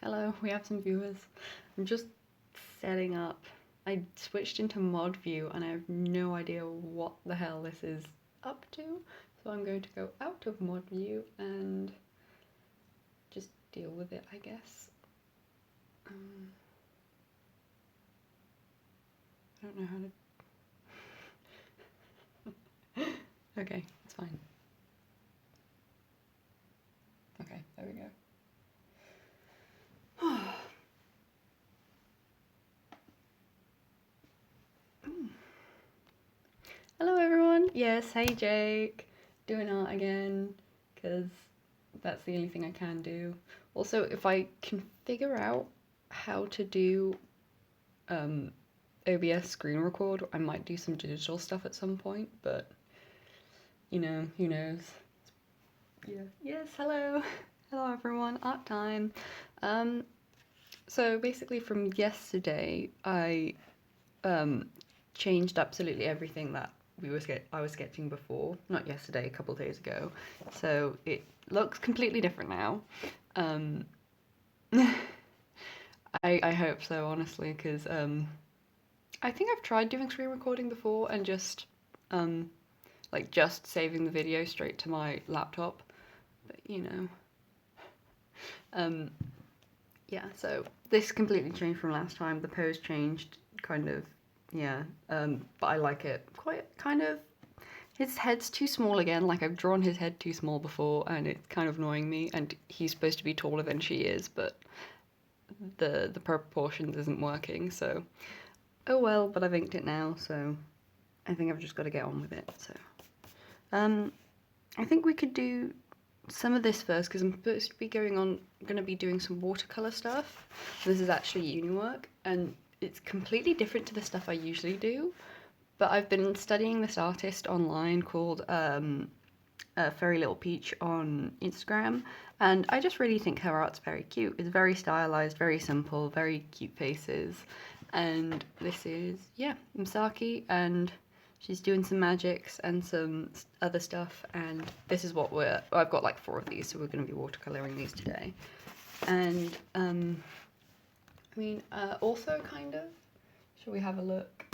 Hello, we have some viewers. I'm just setting up. I switched into mod view and I have no idea what the hell this is up to. So I'm going to go out of mod view and just deal with it, I guess. I don't know how to... Okay, it's fine. Okay, there we go. Hello everyone! Yes, hey Jake! Doing art again, because that's the only thing I can do. Also, if I can figure out how to do OBS screen record, I might do some digital stuff at some point, but you know, who knows. Yeah. Yes, hello! Hello everyone, art time. So basically from yesterday, I changed absolutely everything that I was sketching before. Not yesterday, a couple of days ago. So it looks completely different now. I hope so, honestly, because I think I've tried doing screen recording before and just just saving the video straight to my laptop, but you know. Yeah, so this completely changed from last time. The pose changed, kind of, yeah, but I like it quite, kind of. His head's too small again, like I've drawn his head too small before and it's kind of annoying me, and he's supposed to be taller than she is, but the proportions isn't working, so oh well, but I've inked it now, so I think I've just got to get on with it, so. I think we could do some of this first, because I'm supposed to be going to be doing some watercolour stuff. This is actually uni work, and it's completely different to the stuff I usually do, but I've been studying this artist online called Fairy Little Peach on Instagram, and I just really think her art's very cute. It's very stylized, very simple, very cute faces, and this is, yeah, Misaki, and she's doing some magics and some other stuff, and this is what I've got like 4 of these, so we're going to be watercoloring these today. And I mean, also kind of, shall we have a look?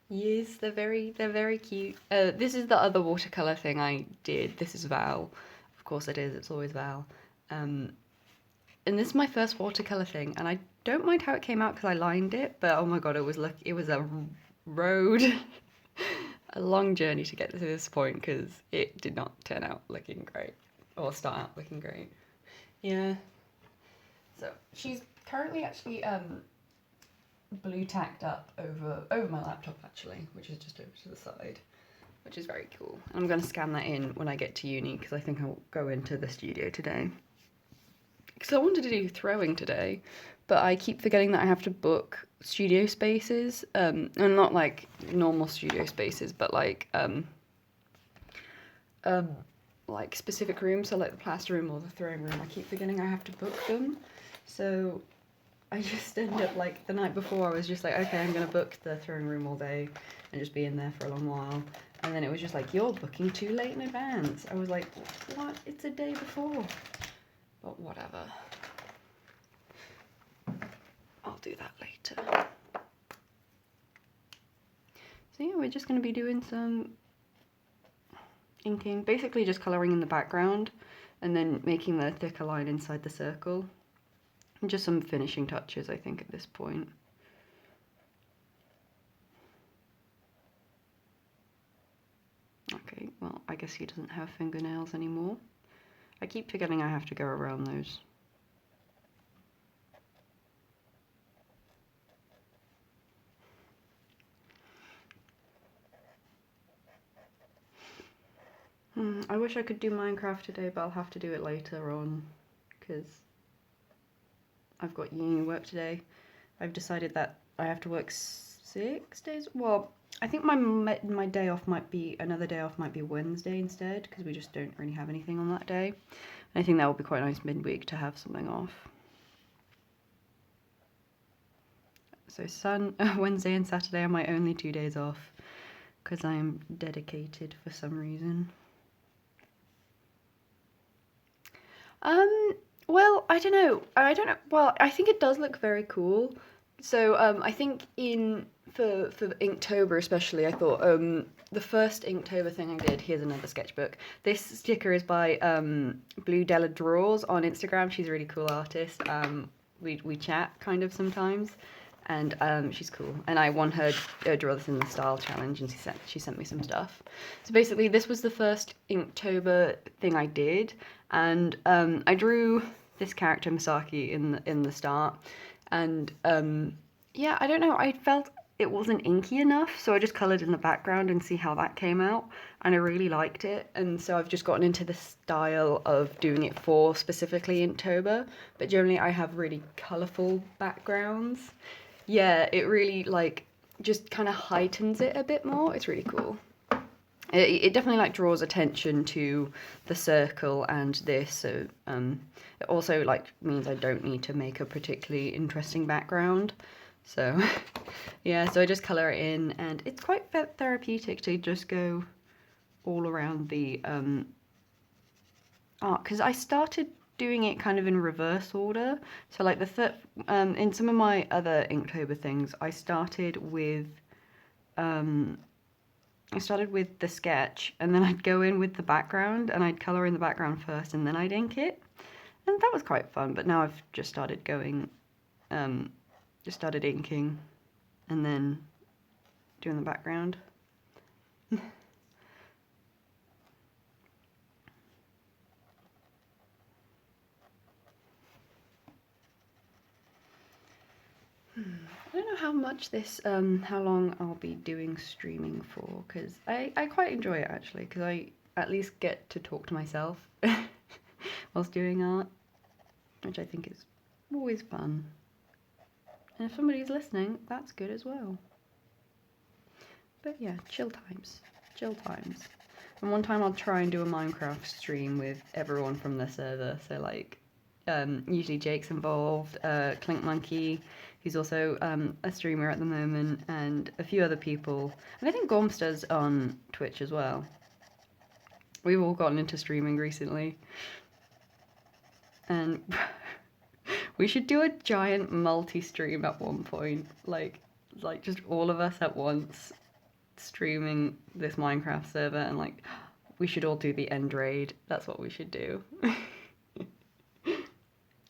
Yes, they're very cute. This is the other watercolor thing I did. This is Val. Of course it is, it's always Val. And this is my first watercolor thing, and I don't mind how it came out because I lined it, but oh my god, it was a road. A long journey to get to this point because it did not turn out looking great, or start out looking great. Yeah. So she's currently actually blue tacked up over my laptop actually, which is just over to the side, which is very cool. And I'm going to scan that in when I get to uni because I think I'll go into the studio today. Because I wanted to do throwing today, but I keep forgetting that I have to book studio spaces, and not like normal studio spaces, but like specific rooms, so like the plaster room or the throwing room. I keep forgetting I have to book them, so I just end up, like, the night before I was just like, okay, I'm gonna book the throwing room all day and just be in there for a long while, and then it was just like, you're booking too late in advance. I was like, what? It's a day before. But whatever. I'll do that later. So yeah, we're just going to be doing some inking, basically just colouring in the background and then making the thicker line inside the circle. And just some finishing touches, I think, at this point. Okay, well, I guess he doesn't have fingernails anymore. I keep forgetting I have to go around those. I wish I could do Minecraft today, but I'll have to do it later on, because I've got uni work today. I've decided that I have to work 6 days. Well, I think my day off might be, another day off might be Wednesday instead, because we just don't really have anything on that day. And I think that would be quite nice midweek to have something off. So Wednesday and Saturday are my only 2 days off, because I am dedicated for some reason. Well, I don't know. I don't know. Well, I think it does look very cool. So I think in for Inktober especially, I thought the first Inktober thing I did. Here's another sketchbook. This sticker is by Blue Della Draws on Instagram. She's a really cool artist. We chat kind of sometimes, and she's cool. And I won her draw this in the style challenge, and she sent me some stuff. So basically, this was the first Inktober thing I did, and I drew this character Misaki in the start, and yeah, I don't know. I felt it wasn't inky enough, so I just coloured in the background and see how that came out, and I really liked it. And so I've just gotten into the style of doing it for specifically Inktober, but generally I have really colourful backgrounds. Yeah, it really like just kind of heightens it a bit more. It's really cool. It definitely like draws attention to the circle and this, so it also like means I don't need to make a particularly interesting background. So yeah, so I just colour it in, and it's quite therapeutic to just go all around the art, because I started doing it kind of in reverse order. So like in some of my other Inktober things, I started with the sketch, and then I'd go in with the background, and I'd colour in the background first, and then I'd ink it. And that was quite fun, but now I've just started inking, and then doing the background. I don't know how much how long I'll be doing streaming for, because I quite enjoy it actually, because I at least get to talk to myself whilst doing art, which I think is always fun. And if somebody's listening, that's good as well. But yeah, chill times. Chill times. And one time I'll try and do a Minecraft stream with everyone from the server. So like, usually Jake's involved, Clink Monkey, who's also a streamer at the moment, and a few other people. And I think Gormster's on Twitch as well. We've all gotten into streaming recently. And we should do a giant multi-stream at one point. Like just all of us at once streaming this Minecraft server, and like we should all do the end raid. That's what we should do.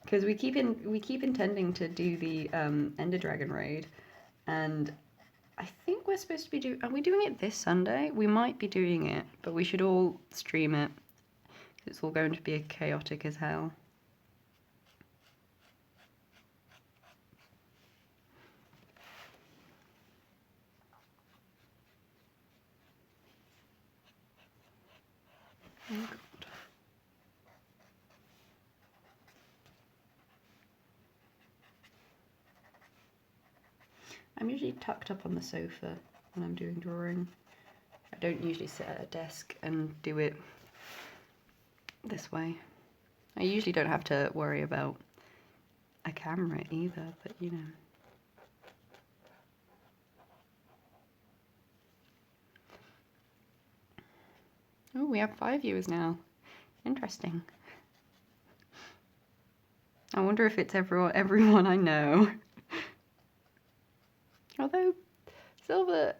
Because we keep intending to do the Ender Dragon raid, and I think we're supposed to be are we doing it this Sunday? We might be doing it, but we should all stream it. It's all going to be chaotic as hell. Oh God. I'm usually tucked up on the sofa when I'm doing drawing. I don't usually sit at a desk and do it this way. I usually don't have to worry about a camera either, but you know. Oh, we have 5 viewers now. Interesting. I wonder if it's everyone I know. Although, Silver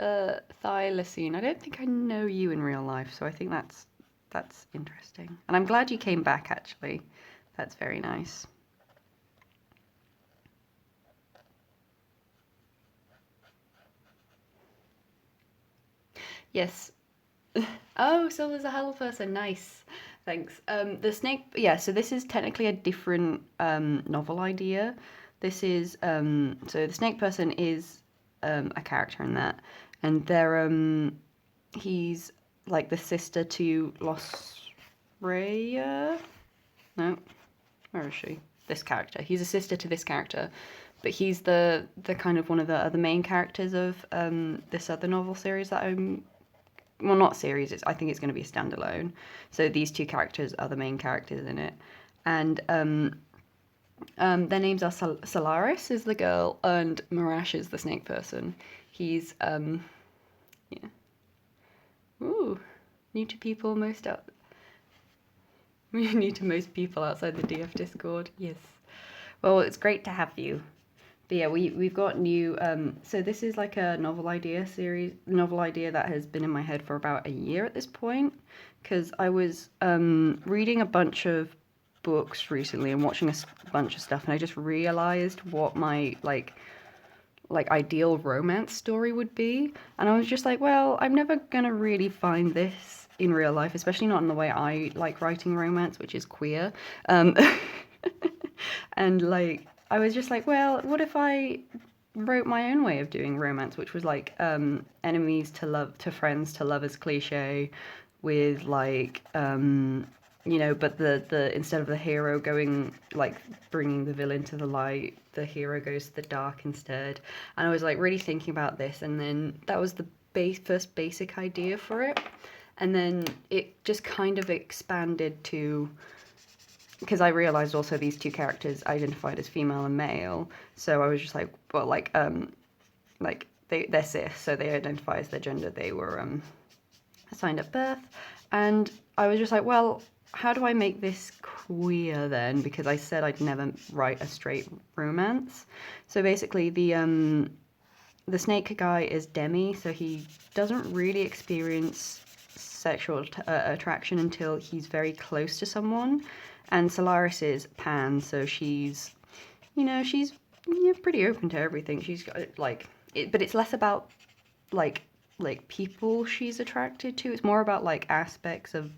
Thylacine, I don't think I know you in real life, so I think that's interesting. And I'm glad you came back, actually. That's very nice. Yes. Oh, Silver's a hello person. Nice. Thanks. The snake, yeah, so this is technically a different novel idea. This is, so the snake person is a character in that, and he's like the sister to Los Raya? No, where is she? This character. He's a sister to this character, but he's the kind of one of the other main characters of this other novel series that well, not series, I think it's going to be a standalone. So these two characters are the main characters in it. And their names are Solaris is the girl, and Marash is the snake person. He's, yeah. Ooh, new to people, most up. We're new to most people outside the DF Discord. Yes. Well, it's great to have you. But yeah, we've got new. So this is like a novel idea that has been in my head for about a year at this point, because I was reading a bunch of books recently and watching a bunch of stuff, and I just realized what my like ideal romance story would be, and I was just like, well, I'm never gonna really find this in real life, especially not in the way I like writing romance, which is queer. Um, and like I was just like, well, what if I wrote my own way of doing romance, which was like enemies to love to friends to lovers cliche, with like but the instead of the hero going like bringing the villain to the light, the hero goes to the dark instead. And I was like really thinking about this, and then that was the first basic idea for it, and then it just kind of expanded to, because I realized also these two characters identified as female and male, so I was just like, well, like they're cis, so they identify as their gender they were assigned at birth, and I was just like, well, how do I make this queer then? Because I said I'd never write a straight romance. So basically, the snake guy is demi, so he doesn't really experience sexual attraction until he's very close to someone. And Solaris is pan, so she's pretty open to everything. She's got like but it's less about like people she's attracted to. It's more about like aspects of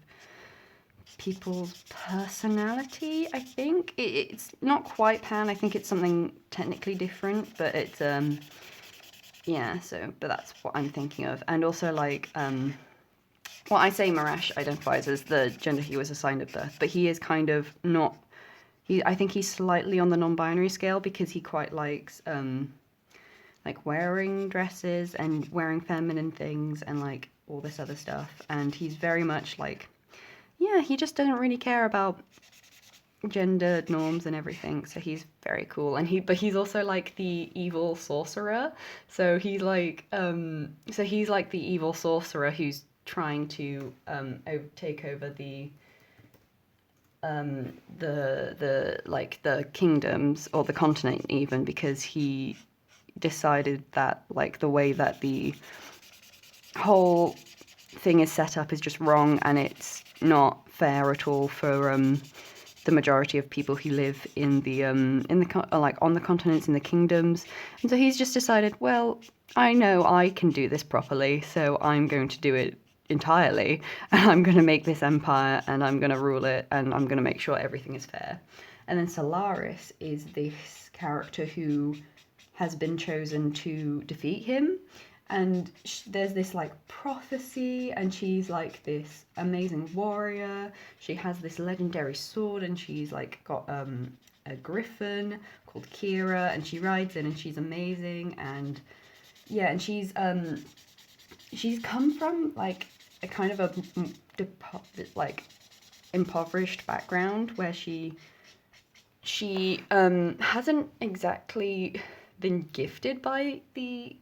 people's personality, I think. It's not quite pan. I think it's something technically different, but it's yeah, so but that's what I'm thinking of. And also like well, I say Marash identifies as the gender he was assigned at birth, but he is kind of not. I think he's slightly on the non-binary scale, because he quite likes like wearing dresses and wearing feminine things and like all this other stuff. And he's very much like, yeah, he just doesn't really care about gender norms and everything. So he's very cool. And he's also like the evil sorcerer. So he's like the evil sorcerer who's trying to take over the kingdoms, or the continent even, because he decided that like the way that the whole thing is set up is just wrong, and it's not fair at all for the majority of people who live in the on the continents, in the kingdoms. And so he's just decided, well, I know I can do this properly, so I'm going to do it entirely, and I'm going to make this empire, and I'm going to rule it, and I'm going to make sure everything is fair. And then Solaris is this character who has been chosen to defeat him, and there's this like prophecy, and she's like this amazing warrior. She has this legendary sword, and she's like got a griffin called Kira, and she rides in, and she's amazing. And yeah, and she's come from like a kind of a like impoverished background, where she hasn't exactly been gifted by the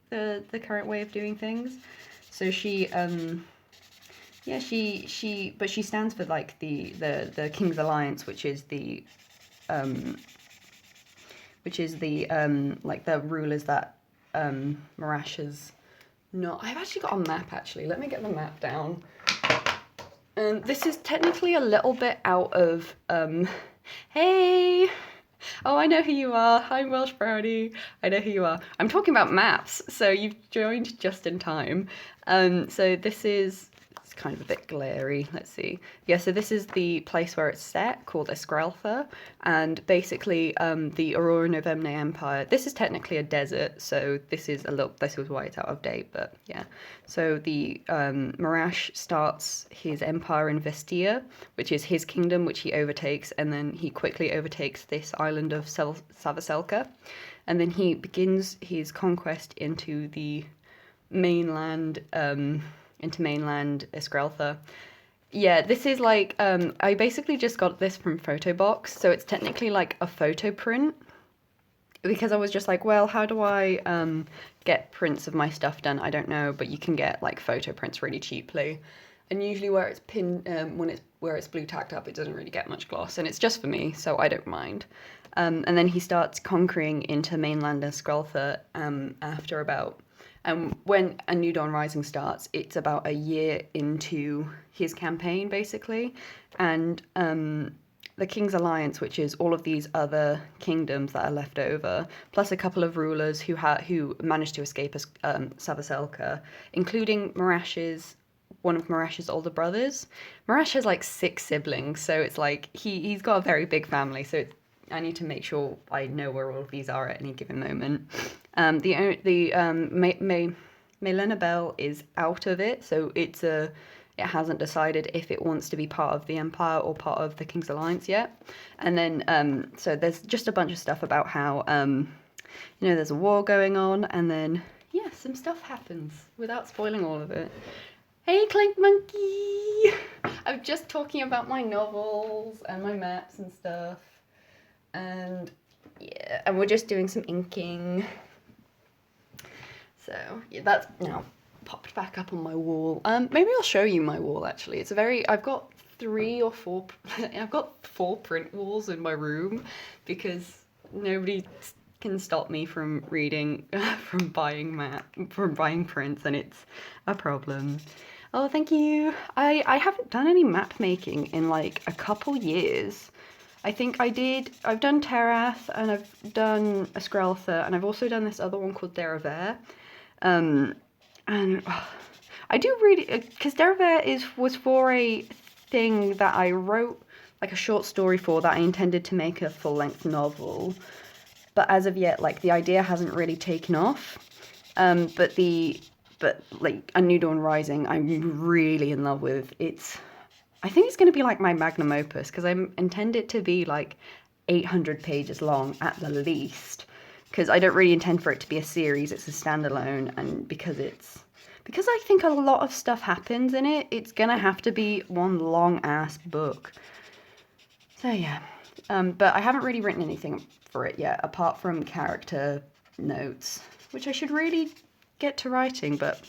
current way of doing things. So she stands for like the King's Alliance, which is the like the rulers that Marash has. No, I've actually got a map, actually. Let me get the map down. And this is technically a little bit out of, hey! Oh, I know who you are. I'm Welsh Brownie. I know who you are. I'm talking about maps, so you've joined just in time. So this is, it's kind of a bit glary. Let's see. Yeah, so this is the place where it's set, called Esgrelfa, and basically the Aurora Novemne Empire. This is technically a desert, so this is why it's out of date, but yeah. So the Marash starts his empire in Vestia, which is his kingdom, which he overtakes, and then he quickly overtakes this island of Savaselka, and then he begins his conquest into the mainland Esgrelfa. Yeah, this is like, I basically just got this from Photobox, so it's technically like a photo print, because I was just like, well, how do I get prints of my stuff done? I don't know, but you can get like photo prints really cheaply. and usually where it's pinned, where it's blue tacked up, it doesn't really get much gloss, and it's just for me, so I don't mind. And then he starts conquering into mainland Escraltha after about. When A New Dawn Rising starts, it's about a year into his campaign, basically, and the King's Alliance, which is all of these other kingdoms that are left over, plus a couple of rulers who managed to escape Savaselka, including one of Marash's older brothers. Marash has like 6 siblings, so it's like he's got a very big family. So I need to make sure I know where all of these are at any given moment. Melena Bell is out of it, so it hasn't decided if it wants to be part of the Empire or part of the King's Alliance yet. And then, so there's just a bunch of stuff about how, there's a war going on, and then, yeah, some stuff happens without spoiling all of it. Hey, Clank Monkey! I'm just talking about my novels and my maps and stuff. And, yeah, and we're just doing some inking. So, yeah, that's now popped back up on my wall. Maybe I'll show you my wall, actually. I've got 3 or 4, I've got 4 print walls in my room because nobody can stop me from reading, from buying prints, and it's a problem. Oh, thank you. I haven't done any map making in like a couple years. I think I've done Terath, and I've done Escraltha, and I've also done this other one called Deraver. And I do really, because Deraver was for a thing that I wrote, like a short story for, that I intended to make a full-length novel. But as of yet, like, the idea hasn't really taken off. But like, A New Dawn Rising, I'm really in love with. I think it's going to be like my magnum opus, because I intend it to be like 800 pages long at the least, because I don't really intend for it to be a series. It's a standalone, and because I think a lot of stuff happens in it, it's going to have to be one long ass book. So yeah, but I haven't really written anything for it yet, apart from character notes, which I should really get to writing. But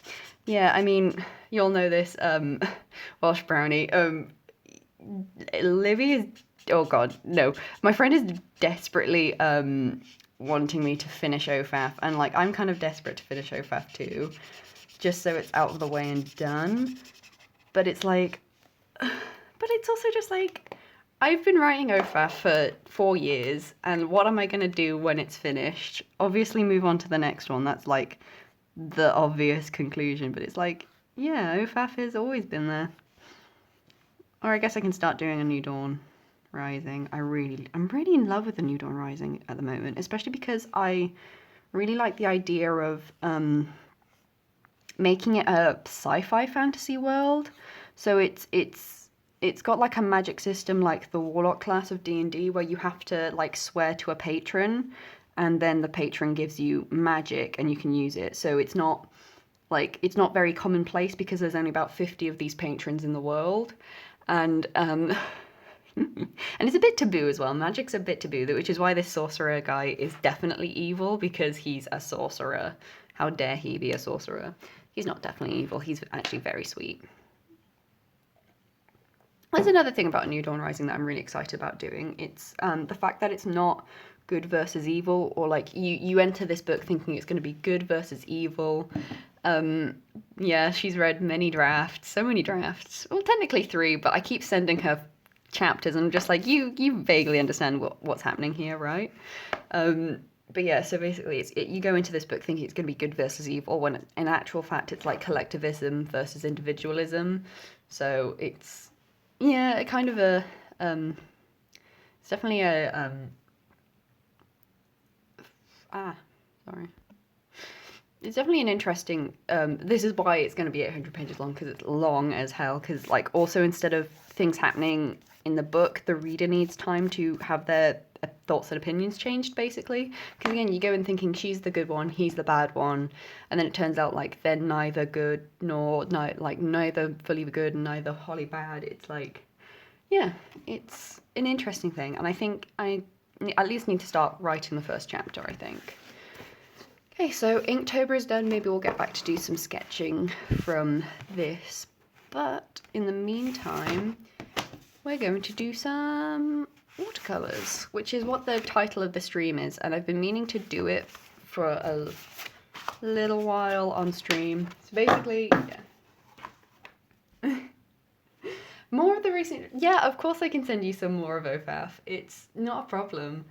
yeah, I mean, you'll know this, Welsh Brownie. Livy is, oh god, no. My friend is desperately wanting me to finish OFAF, and like, I'm kind of desperate to finish OFAF too, just so it's out of the way and done. But it's like, but it's also just like, I've been writing OFAF for 4 years, and what am I going to do when it's finished? Obviously move on to the next one. That's like the obvious conclusion, but it's like, yeah, OFAF has always been there. Or I guess I can start doing A New Dawn Rising. I'm really in love with A New Dawn Rising at the moment, especially because I really like the idea of making it a sci-fi fantasy world. So it's got like a magic system like the Warlock class of D&D, where you have to like swear to a patron, and then the patron gives you magic and you can use it. So it's not very commonplace, because there's only about 50 of these patrons in the world. And and it's a bit taboo as well. Magic's a bit taboo, which is why this sorcerer guy is definitely evil, because he's a sorcerer. How dare he be a sorcerer? He's not definitely evil. He's actually very sweet. There's another thing about A New Dawn Rising that I'm really excited about doing. It's the fact that it's not good versus evil, or like you enter this book thinking it's going to be good versus evil. Yeah, she's read many drafts, so many drafts. Well, technically 3, but I keep sending her chapters, and I'm just like, you vaguely understand what's happening here, right? But yeah, so basically you go into this book thinking it's going to be good versus evil, when in actual fact it's like collectivism versus individualism. So it's, yeah, a kind of a it's definitely a sorry. It's definitely an interesting, this is why it's going to be 800 pages long, because it's long as hell, because like, also, instead of things happening in the book, the reader needs time to have their thoughts and opinions changed, basically. Because again, you go in thinking she's the good one, he's the bad one, and then it turns out like they're neither good neither fully good and neither wholly bad. It's like, yeah, it's an interesting thing, and I think I at least need to start writing the first chapter, I think. Okay, so Inktober is done. Maybe we'll get back to do some sketching from this But in the meantime, we're going to do some watercolors, which is what the title of the stream is, and I've been meaning to do it for a little while on stream. So basically, yeah. More of the recent, yeah, of course I can send you some more of OFAF. It's not a problem.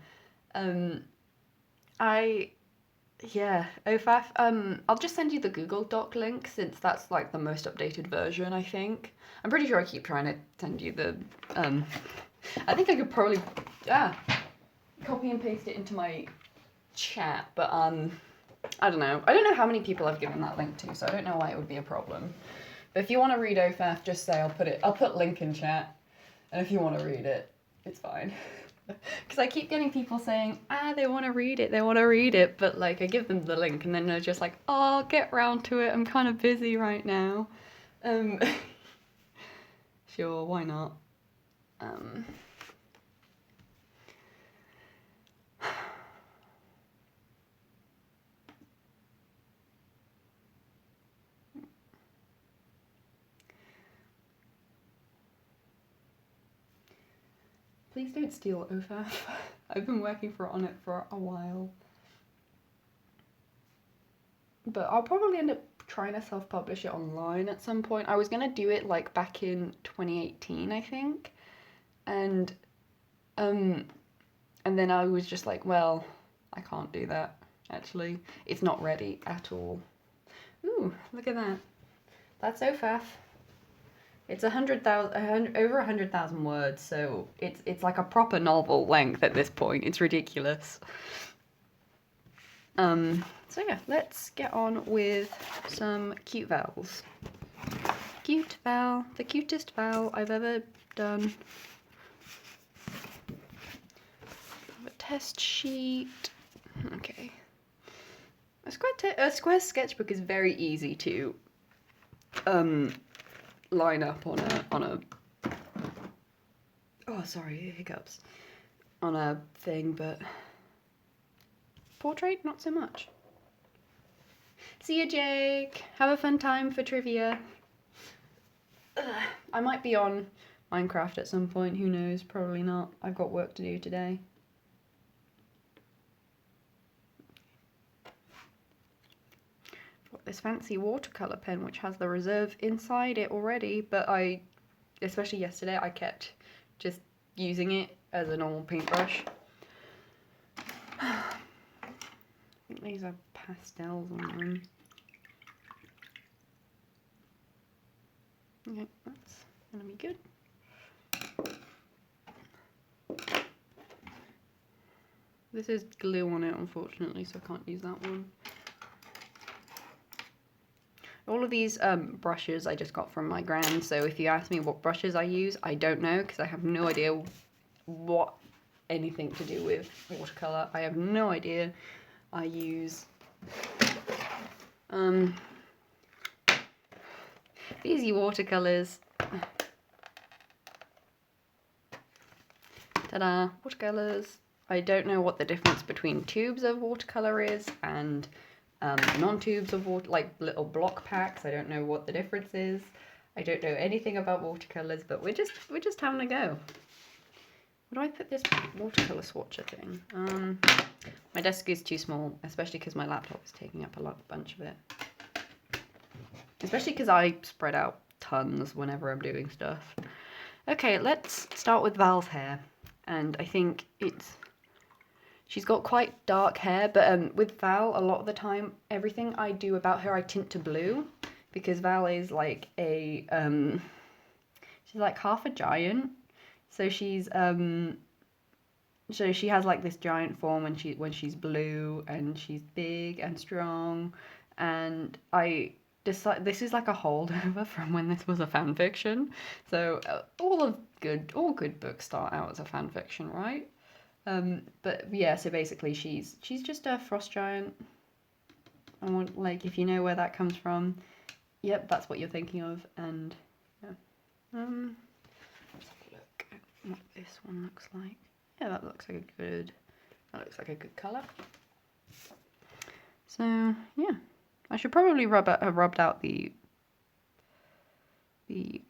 Yeah, OFAF. I'll just send you the Google Doc link since that's like the most updated version, I think. I'm pretty sure I keep trying to send you the, I think I could probably, copy and paste it into my chat, but I don't know. I don't know how many people I've given that link to, so I don't know why it would be a problem. But if you want to read OFAF, just say I'll put link in chat, and if you want to read it, it's fine. Because I keep getting people saying, they want to read it, but like I give them the link and then they're just like, oh, I'll get round to it, I'm kind of busy right now. Sure, why not? Please don't steal OFAF. I've been working on it for a while. But I'll probably end up trying to self-publish it online at some point. I was going to do it like back in 2018, I think. And then I was just like, well, I can't do that, actually. It's not ready at all. Ooh, look at that. That's OFAF. It's over 100,000 words, so it's like a proper novel length at this point. It's ridiculous. So yeah, let's get on with some cute vowels. Cute vowel, the cutest vowel I've ever done. A test sheet. Okay. A square sketchbook is very easy to line up on a oh sorry, hiccups, on a thing, but portrait not so much. See you, Jake. Have a fun time for trivia. I might be on Minecraft at some point, who knows, probably not. I've got work to do today. Got this fancy watercolour pen which has the reserve inside it already, but especially yesterday, I kept just using it as a normal paintbrush. I think these are pastels on them. Okay, that's gonna be good. This is glue on it, unfortunately, so I can't use that one. All of these brushes I just got from my gran, so if you ask me what brushes I use, I don't know, because I have no idea what anything to do with watercolour. I have no idea. I use these watercolours. Ta-da! Watercolours. I don't know what the difference between tubes of watercolour is and non-tubes of water, like little block packs. I don't know what the difference is. I don't know anything about watercolours, but we're just having a go. Where do I put this watercolour swatcher thing? My desk is too small, especially because my laptop is taking up a bunch of it. Especially because I spread out tons whenever I'm doing stuff. Okay, let's start with Val's hair. And I think she's got quite dark hair, but with Val, a lot of the time, everything I do about her, I tint to blue. Because Val is like she's like half a giant. So she has like this giant form when she's blue, and she's big and strong, and I decide this is like a holdover from when this was a fan fiction. So all good books start out as a fan fiction, right? But yeah, so basically she's just a frost giant. I want, like, if you know where that comes from, yep, that's what you're thinking of. And yeah, let's have a look at what this one looks like. Yeah, that looks like a good colour. So yeah, I should probably have rubbed out the the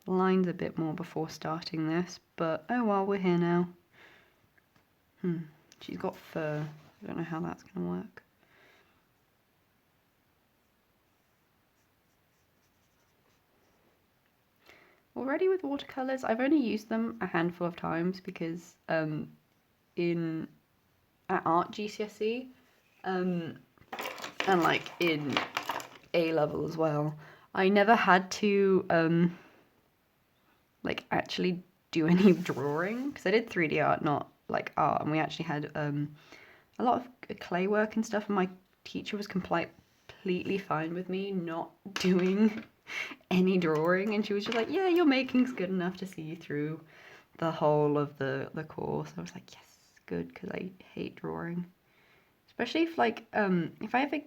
lines a bit more before starting this, but oh well, we're here now. She's got fur. I don't know how that's going to work. Already with watercolours, I've only used them a handful of times because at art GCSE and like in A level as well, I never had to like actually do any drawing because I did 3D art, not like art, and we actually had a lot of clay work and stuff, and my teacher was completely fine with me not doing any drawing, and she was just like, yeah, your making's good enough to see you through the whole of the course. I was like, yes, good, because I hate drawing, especially if like if I ever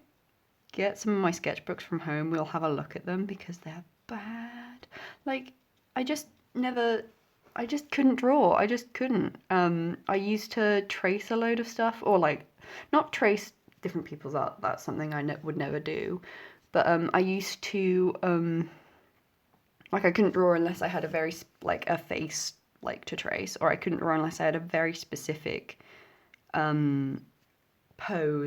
get some of my sketchbooks from home, we'll have a look at them because they're bad. Like I just couldn't draw. I just couldn't. I used to trace a load of stuff, or like not trace different people's art. That's something I would never do. But I used to like I couldn't draw unless I had a very like a face like to trace, or I couldn't draw unless I had a very specific pose.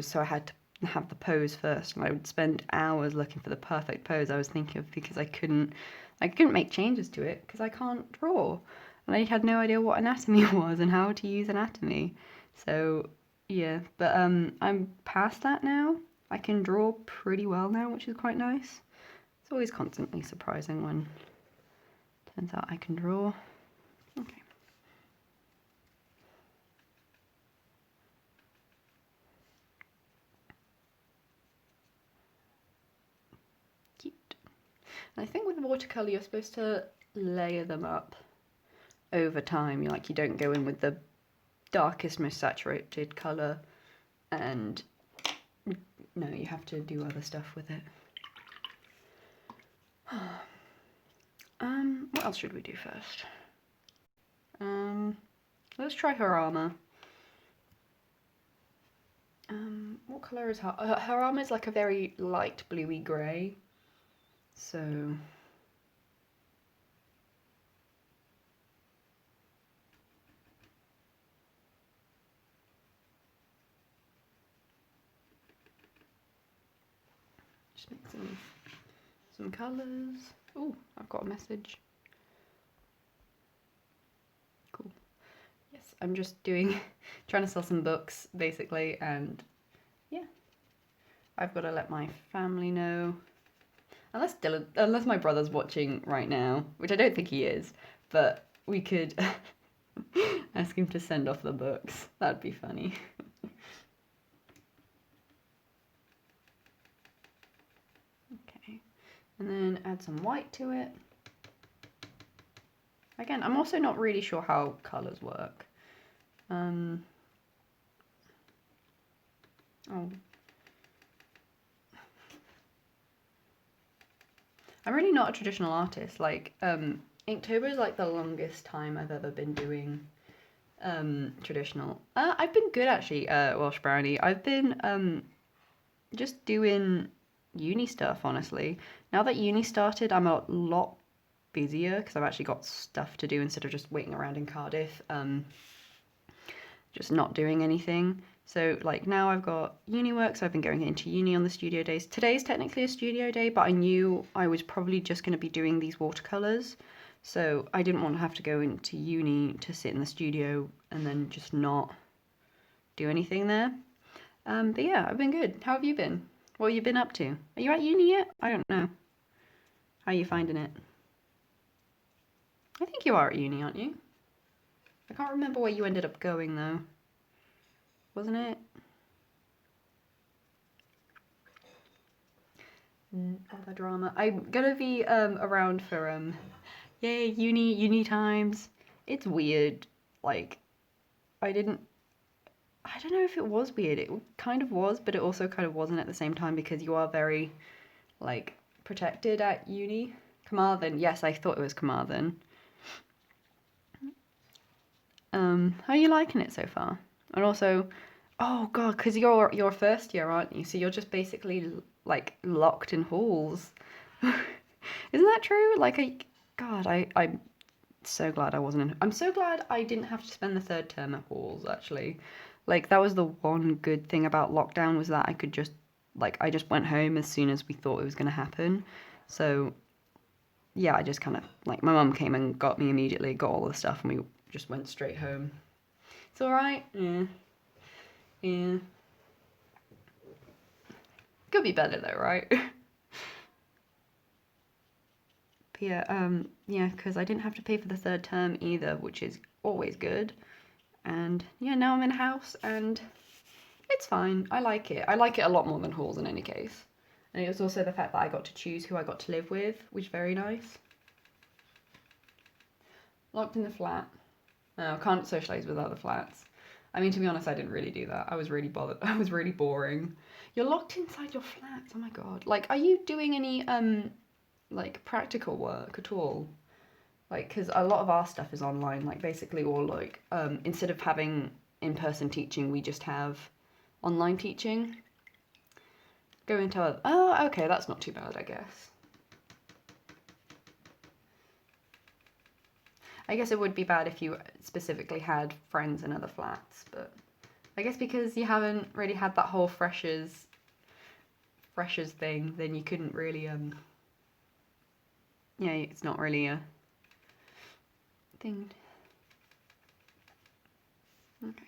So I had to have the pose first, and I would spend hours looking for the perfect pose I was thinking of because I couldn't make changes to it because I can't draw, and I had no idea what anatomy was and how to use anatomy. So yeah, but I'm past that now. I can draw pretty well now, which is quite nice. It's always constantly surprising when it turns out I can draw. Okay. Cute. And I think with watercolor you're supposed to layer them up over time. You don't go in with the darkest, most saturated color, and no, you have to do other stuff with it. What else should we do first? Let's try her armor. What color is her? Her armor is like a very light bluey grey. So just make some colours. Oh, I've got a message. Cool. Yes, I'm just trying to sell some books basically, and yeah, I've got to let my family know. Unless my brother's watching right now, which I don't think he is, but we could ask him to send off the books. That'd be funny. Okay, and then add some white to it. Again, I'm also not really sure how colours work. Oh. I'm really not a traditional artist. Like, Inktober is like the longest time I've ever been doing traditional. I've been good actually, Welsh Brownie. I've been just doing uni stuff, honestly. Now that uni started, I'm a lot busier because I've actually got stuff to do instead of just waiting around in Cardiff, just not doing anything. So like now I've got uni work, so I've been going into uni on the studio days. Today's technically a studio day, but I knew I was probably just going to be doing these watercolours, so I didn't want to have to go into uni to sit in the studio and then just not do anything there. But yeah, I've been good. How have you been? What have you been up to? Are you at uni yet? I don't know. How are you finding it? I think you are at uni, aren't you? I can't remember where you ended up going though. Wasn't it? Other drama. I'm gonna be around for yay, uni times. It's weird. Like I don't know if it was weird. It kind of was, but it also kind of wasn't at the same time because you are very like protected at uni. Carmarthen. Yes, I thought it was Carmarthen. How are you liking it so far? And also, oh god, because you're first year, aren't you? So you're just basically like locked in halls. Isn't that true? Like, God, I'm so glad I wasn't in. I'm so glad I didn't have to spend the third term at halls, actually. Like, that was the one good thing about lockdown, was that I could just, like, I just went home as soon as we thought it was going to happen. So, yeah, I just kind of, like, my mum came and got me immediately, got all the stuff, and we just went straight home. It's alright. Yeah. Yeah. Could be better though, right? But yeah, because I didn't have to pay for the third term either, which is always good. And yeah, now I'm in a house and it's fine. I like it. I like it a lot more than halls in any case. And it was also the fact that I got to choose who I got to live with, which is very nice. Locked in the flat. No, I can't socialise with other flats. I mean, to be honest, I didn't really do that. I was really bothered. I was really boring. You're locked inside your flat. Oh my god. Like, are you doing any like practical work at all? Like, because a lot of our stuff is online. Like, basically, all like instead of having in-person teaching, we just have online teaching. Go into a... Oh, okay, that's not too bad, I guess. I guess it would be bad if you specifically had friends in other flats, but I guess because you haven't really had that whole freshers thing, then you couldn't really yeah, it's not really a thing. Okay.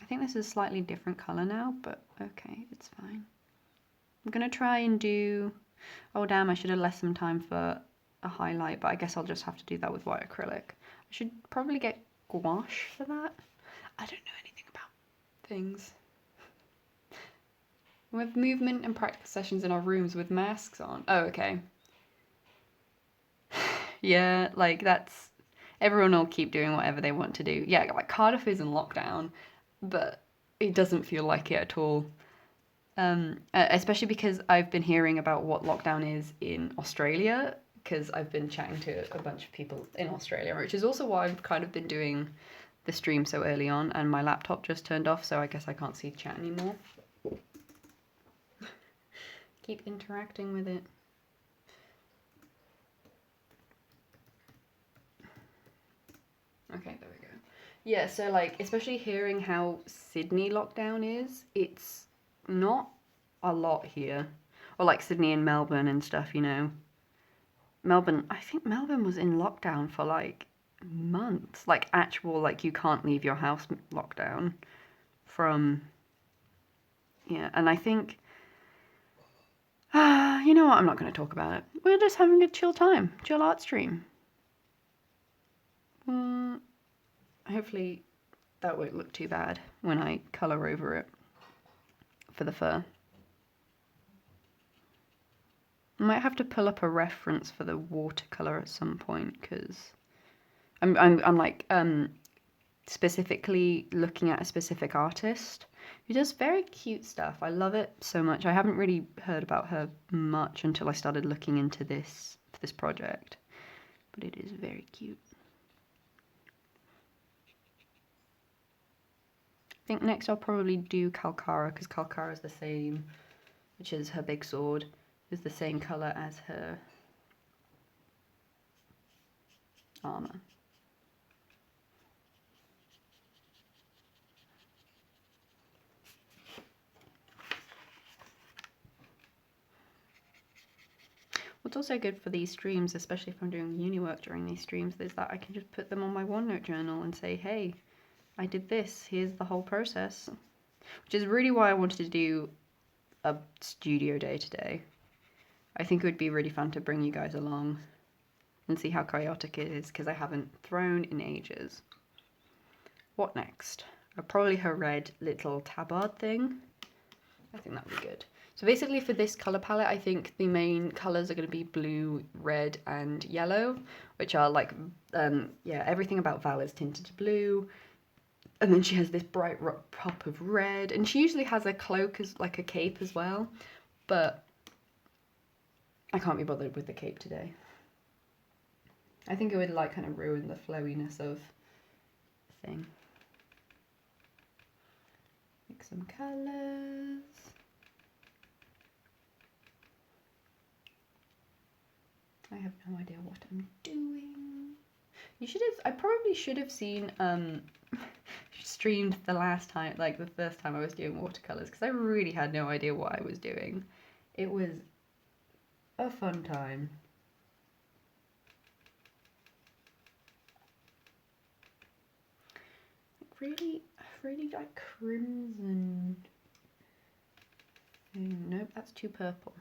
I think this is a slightly different colour now, but okay, it's fine. I'm gonna try and do... Oh damn, I should have left some time for a highlight, but I guess I'll just have to do that with white acrylic. I should probably get gouache for that. I don't know anything about things. We have movement and practical sessions in our rooms with masks on. Oh, okay. Yeah, like that's... Everyone will keep doing whatever they want to do. Yeah, like Cardiff is in lockdown, but it doesn't feel like it at all. Especially because I've been hearing about what lockdown is in Australia, because I've been chatting to a bunch of people in Australia, which is also why I've kind of been doing the stream so early on, and my laptop just turned off, so I guess I can't see chat anymore. Keep interacting with it. Okay, there we go. Yeah, so like, especially hearing how Sydney lockdown is, it's not a lot here. Or like Sydney and Melbourne and stuff, you know. Melbourne, I think Melbourne was in lockdown for like months. Like actual, like you can't leave your house lockdown from, yeah. And I think, you know what, I'm not going to talk about it. We're just having a chill time, chill art stream. Hopefully that won't look too bad when I colour over it for the fur. I might have to pull up a reference for the watercolour at some point, because I'm like specifically looking at a specific artist who does very cute stuff. I love it so much. I haven't really heard about her much until I started looking into this for this project, but it is very cute. I think next I'll probably do Calcara, because Calcara is the same, which is her big sword, is the same colour as her armour. What's also good for these streams, especially if I'm doing uni work during these streams, is that I can just put them on my OneNote journal and say, hey, I did this, here's the whole process. Which is really why I wanted to do a studio day today. I think it would be really fun to bring you guys along and see how chaotic it is, because I haven't thrown in ages. What next? Probably her red little tabard thing. I think that would be good. So basically for this colour palette, I think the main colours are going to be blue, red and yellow, which are like, yeah, everything about Val is tinted to blue. And then she has this bright pop of red, and she usually has a cloak as like a cape as well, but I can't be bothered with the cape today. I think it would like kind of ruin the flowiness of the thing. Make some colours. I have no idea what I'm doing. I probably should have seen, streamed the last time, like the first time I was doing watercolors, because I really had no idea what I was doing. It was a fun time. Really, really like crimson thing. Nope, that's too purple.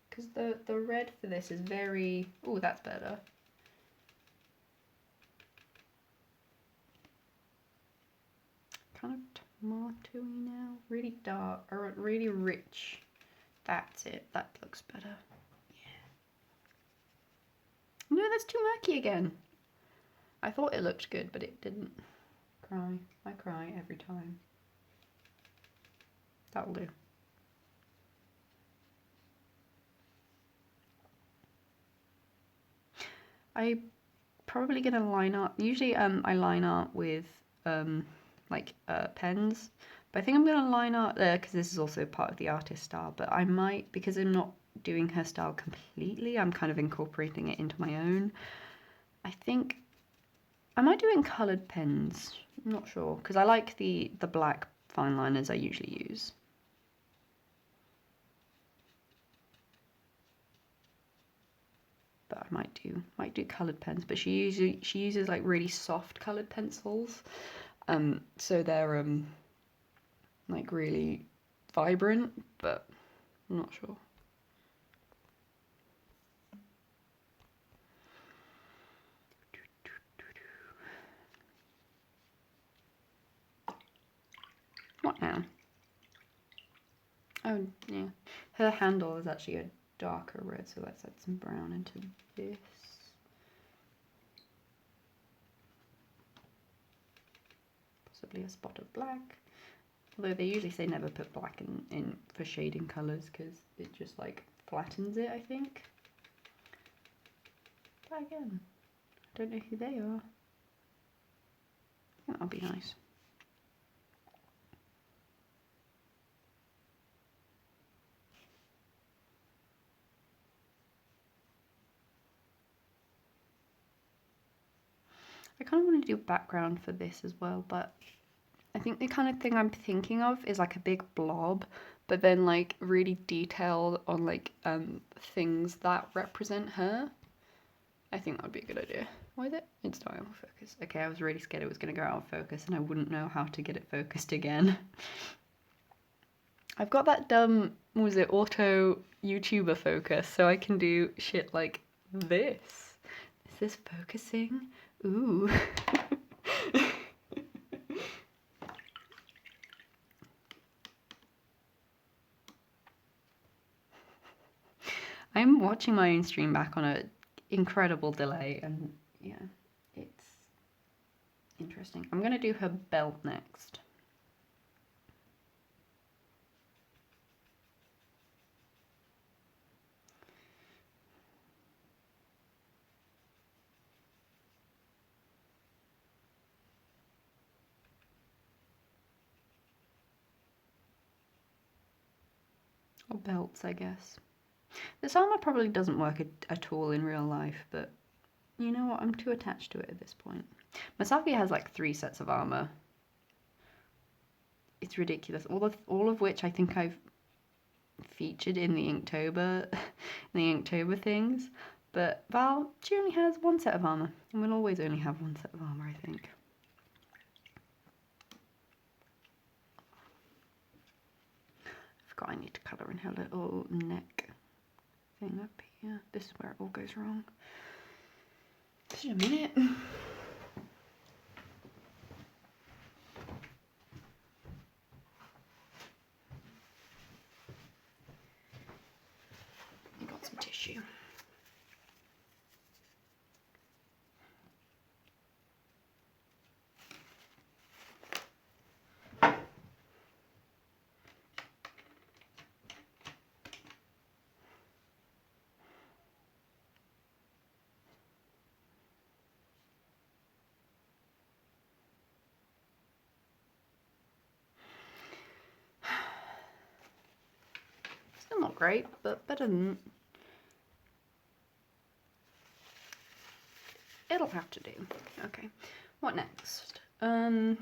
Because the red for this is very... Oh, that's better. Kind of tomatoey now. Really dark, or really rich. That's it. That looks better. Yeah. No, that's too murky again. I thought it looked good, but it didn't. Cry. I cry every time. That'll do. I probably gonna line art. Usually I line art with pens, but I think I'm gonna line art there because this is also part of the artist style. But I might, because I'm not doing her style completely, I'm kind of incorporating it into my own. I think I might do it in coloured pens. I'm not sure because I like the black fine liners I usually use. But I might do coloured pens. But she uses like really soft coloured pencils, so they're like really vibrant. But I'm not sure. What now? Oh yeah, her handle is actually a darker red, so let's add some brown into this. Possibly a spot of black. Although they usually say never put black in for shading colours because it just like flattens it, I think. But again, I don't know who they are. I think that'll be nice. I kind of want to do a background for this as well, but I think the kind of thing I'm thinking of is like a big blob, but then like really detailed on like things that represent her. I think that would be a good idea. Why is it? It's not out of focus. Okay, I was really scared it was going to go out of focus and I wouldn't know how to get it focused again. I've got that dumb, what was it, auto YouTuber focus, so I can do shit like this. Is this focusing? Ooh. I'm watching my own stream back on an incredible delay, and yeah, it's interesting. I'm gonna do her belt next. Or belts, I guess. This armor probably doesn't work at all in real life, but you know what? I'm too attached to it at this point. Masaki has like 3 sets of armor. It's ridiculous. All of which I think I've featured in the Inktober things. But Val, she only has 1 set of armor, and will always only have 1 set of armor, I think. I forgot I need to colour in her little neck thing up here. This is where it all goes wrong. Just a minute. I got some tissue. Still not great, but better than... It'll have to do. Okay, what next? I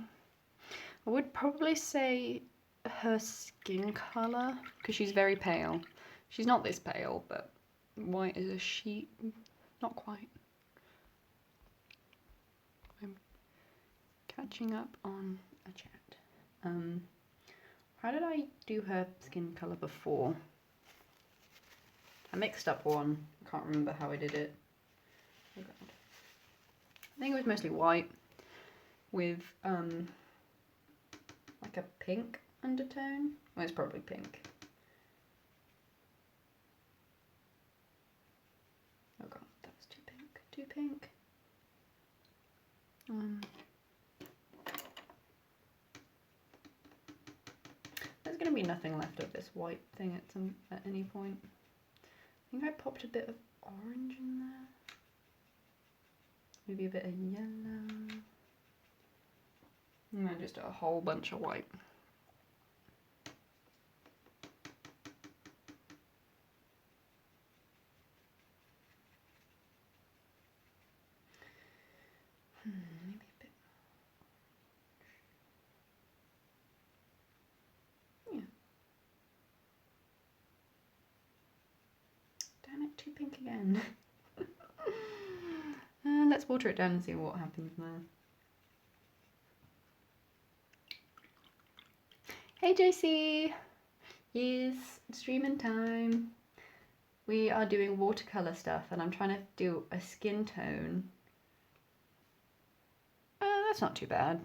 would probably say her skin colour, because she's very pale. She's not this pale, but white as a sheet. Not quite. I'm catching up on a chat. How did I do her skin colour before? I mixed up one. I can't remember how I did it. Oh God. I think it was mostly white with like a pink undertone. Well, it's probably pink. Oh God, that was too pink. Too pink. There's going to be nothing left of this white thing at any point. I think I popped a bit of orange in there. Maybe a bit of yellow. No, just a whole bunch of white. Maybe a bit. Yeah. Damn it, too pink again. Let's water it down and see what happens there. Hey JC! Yes, streaming time. We are doing watercolour stuff and I'm trying to do a skin tone. That's not too bad.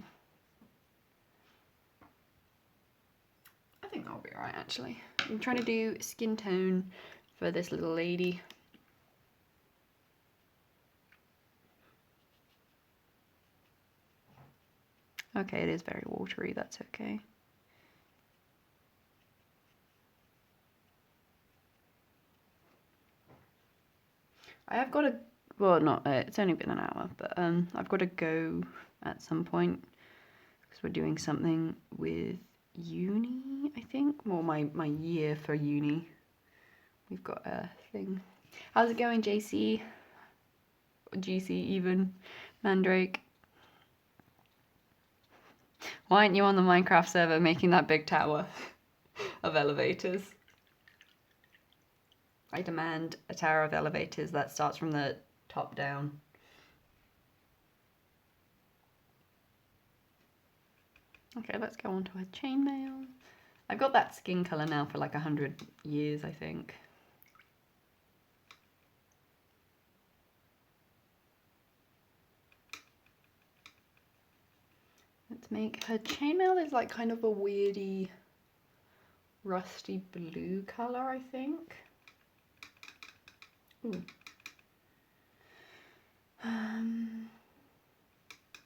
I think that'll be alright actually. I'm trying to do skin tone for this little lady. Okay, it is very watery, that's okay. I have got to, well not, it's only been an hour, but I've got to go at some point because we're doing something with uni, I think, or my year for uni. We've got a thing. How's it going, JC? Or GC even? Mandrake? Why aren't you on the Minecraft server making that big tower of elevators? I demand a tower of elevators that starts from the top down. Okay, let's go on to her chainmail. I've got that skin colour now for like 100 years, I think. Let's make her chainmail is like kind of a weirdy rusty blue colour, I think. Ooh.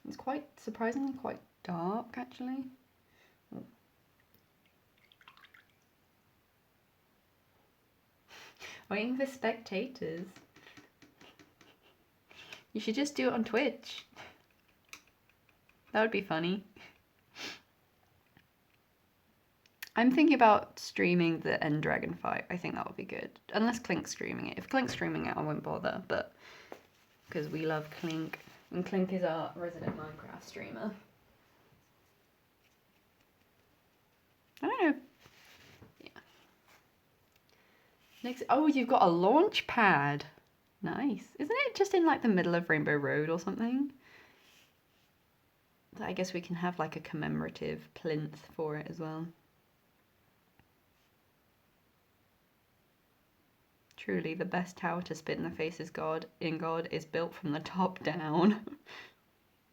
It's quite surprisingly quite dark actually. Oh. Waiting for spectators. You should just do it on Twitch. That would be funny. I'm thinking about streaming the End Dragon fight. I think that would be good. Unless Clink's streaming it. If Clink's streaming it, I won't bother, but because we love Clink. And Clink is our resident Minecraft streamer. I don't know. Yeah. Next, oh, you've got a launch pad. Nice. Isn't it just in like the middle of Rainbow Road or something? I guess we can have like a commemorative plinth for it as well. Truly, the best tower to spit in the face is God is built from the top down.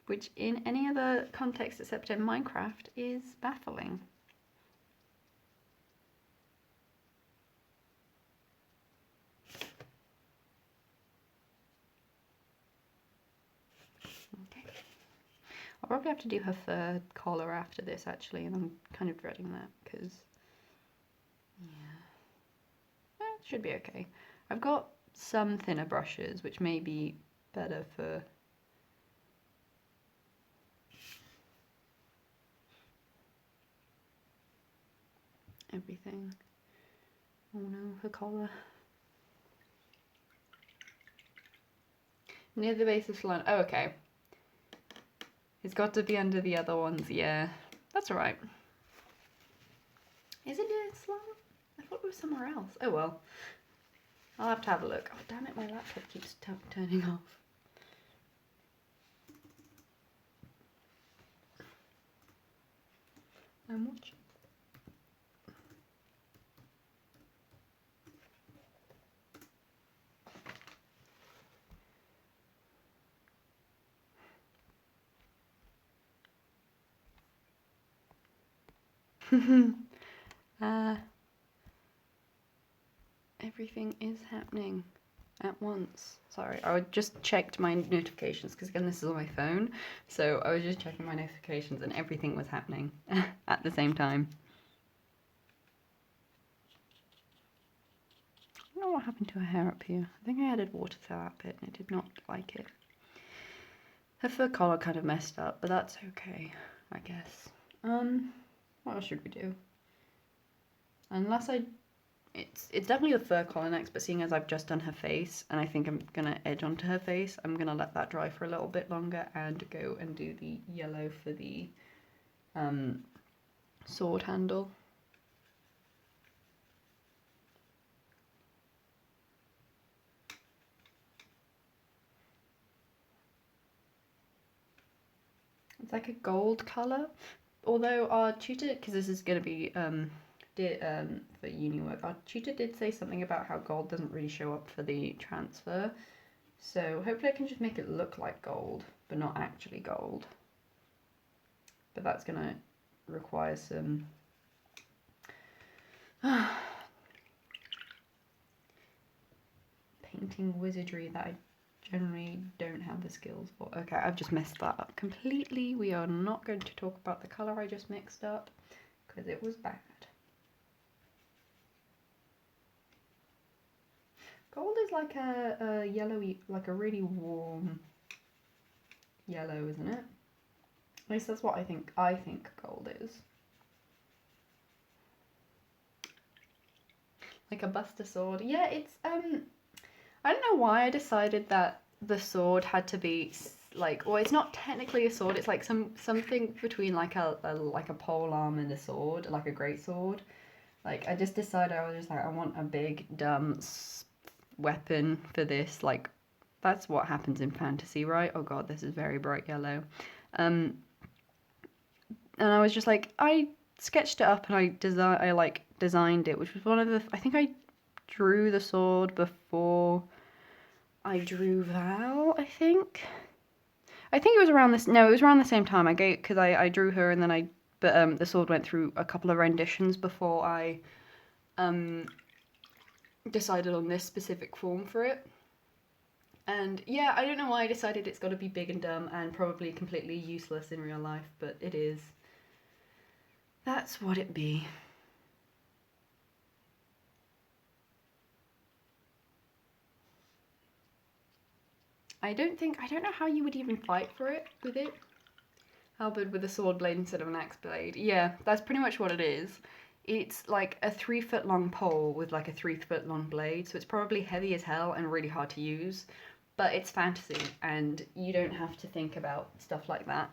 Which in any other context except in Minecraft is baffling. Okay. I'll probably have to do her fur collar after this actually, and I'm kind of dreading that because, yeah, it should be okay. I've got some thinner brushes which may be better for everything. Oh no, her collar. Near the base of Salon. Oh, okay. It's got to be under the other ones, yeah. That's alright. Is it near Salon? I thought it was somewhere else. Oh well. I'll have to have a look. Oh damn it, my laptop keeps turning off. I'm watching. Everything is happening at once. Sorry, I just checked my notifications because again this is on my phone, so I was just checking my notifications and everything was happening at the same time. I don't know what happened to her hair up here. I think I added water to that bit and I did not like it. Her fur collar kind of messed up, but that's okay, I guess. What else should we do? Unless it's definitely the fur collar next, but seeing as I've just done her face, and I think I'm gonna edge onto her face, I'm gonna let that dry for a little bit longer and go and do the yellow for the sword handle. It's like a gold colour, although our tutor, because this is gonna be for uni work, our tutor did say something about how gold doesn't really show up for the transfer. So hopefully I can just make it look like gold, but not actually gold. But that's gonna require some painting wizardry that I generally don't have the skills for. Okay, I've just messed that up completely. We are not going to talk about the colour I just mixed up because it was bad. Gold is like a yellowy, like a really warm yellow, isn't it? At least that's what I think gold is. Like a buster sword. Yeah, it's I don't know why I decided that the sword had to be like, well, it's not technically a sword. It's like something between like a pole arm and a sword, like a great sword. Like I just decided I was just like I want a big dumb weapon for this. Like that's what happens in fantasy, right? Oh god, this is very bright yellow. And I was just like I sketched it up and I designed it, which was one of the I think I drew the sword before I drew Val, I think. I think it was around this. No, it was around the same time. Because I drew her and then but the sword went through a couple of renditions before I decided on this specific form for it. And yeah, I don't know why I decided it's got to be big and dumb and probably completely useless in real life, but it is. That's what it be. I don't know how you would even fight for it with it. Halberd with a sword blade instead of an axe blade. Yeah, that's pretty much what it is. It's like a 3-foot long pole with like a 3-foot long blade, so it's probably heavy as hell and really hard to use. But it's fantasy, and you don't have to think about stuff like that.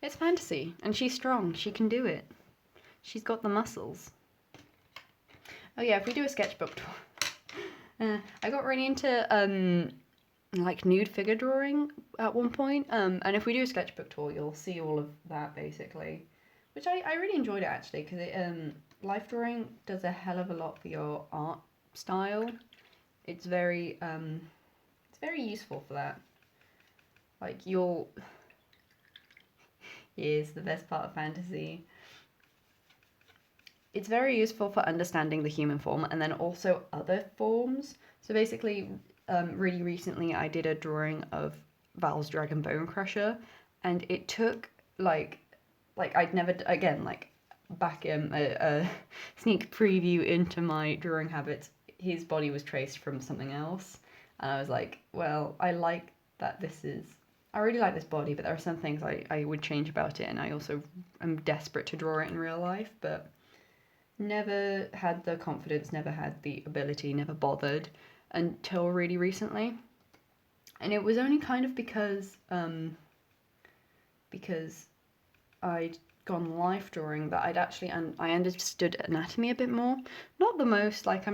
It's fantasy, and she's strong. She can do it. She's got the muscles. Oh yeah, if we do a sketchbook tour. I got really into like nude figure drawing at one point. And if we do a sketchbook tour, you'll see all of that basically, which I really enjoyed it actually because it life drawing does a hell of a lot for your art style. It's very useful for that. Like here's the best part of fantasy. It's very useful for understanding the human form and then also other forms. So basically, really recently I did a drawing of Val's Dragon Bone Crusher, and it took like I'd never again like back in a sneak preview into my drawing habits. His body was traced from something else, and I was like, well, I like that this is. I really like this body, but there are some things I would change about it, and I also am desperate to draw it in real life, but never had the confidence, never had the ability, never bothered until really recently. And it was only kind of because I'd gone life drawing that I understood anatomy a bit more. Not the most, like we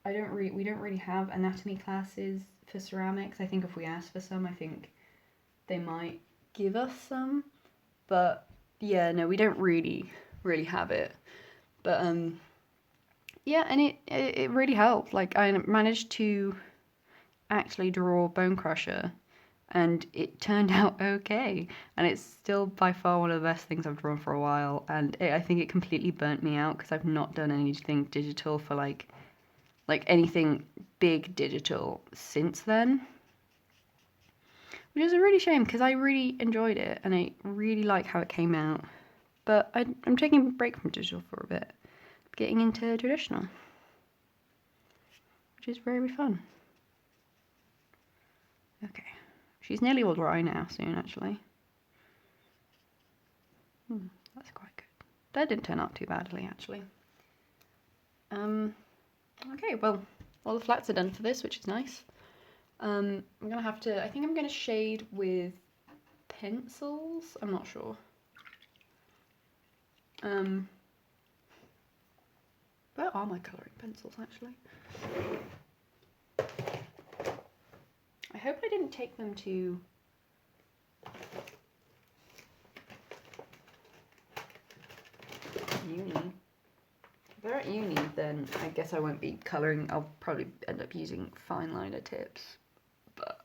don't really have anatomy classes for ceramics. I think if we asked for some, I think they might give us some. But yeah, no, we don't really have it. But yeah, and it really helped. Like I managed to actually draw Bone Crusher, and it turned out okay. And it's still by far one of the best things I've drawn for a while. And I think it completely burnt me out because I've not done anything digital for like anything big digital since then. Which is a really shame because I really enjoyed it and I really like how it came out. But I'm taking a break from digital for a bit, getting into traditional, which is very fun. Okay, she's nearly all dry now, soon actually. That's quite good. That didn't turn out too badly actually. Okay, well, all the flats are done for this, which is nice. I'm gonna have to, I think I'm gonna shade with pencils, I'm not sure. Where are my colouring pencils actually? I hope I didn't take them to uni. If they're at uni, then I guess I won't be colouring. I'll probably end up using fine liner tips. But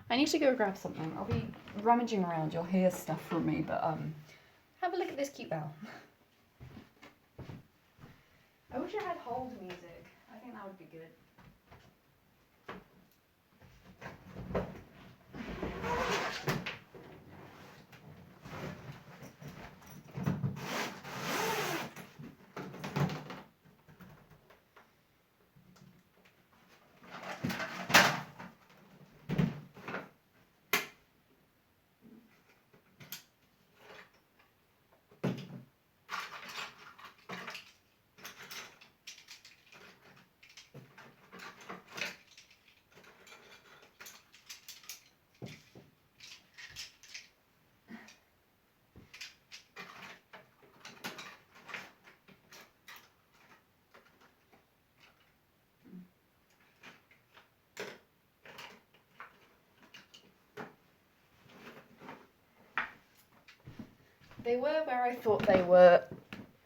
I need to go grab something. I'll be rummaging around. You'll hear stuff from me, but have a look at this cute bell. I wish I had hold music. I think that would be good. They were where I thought they were,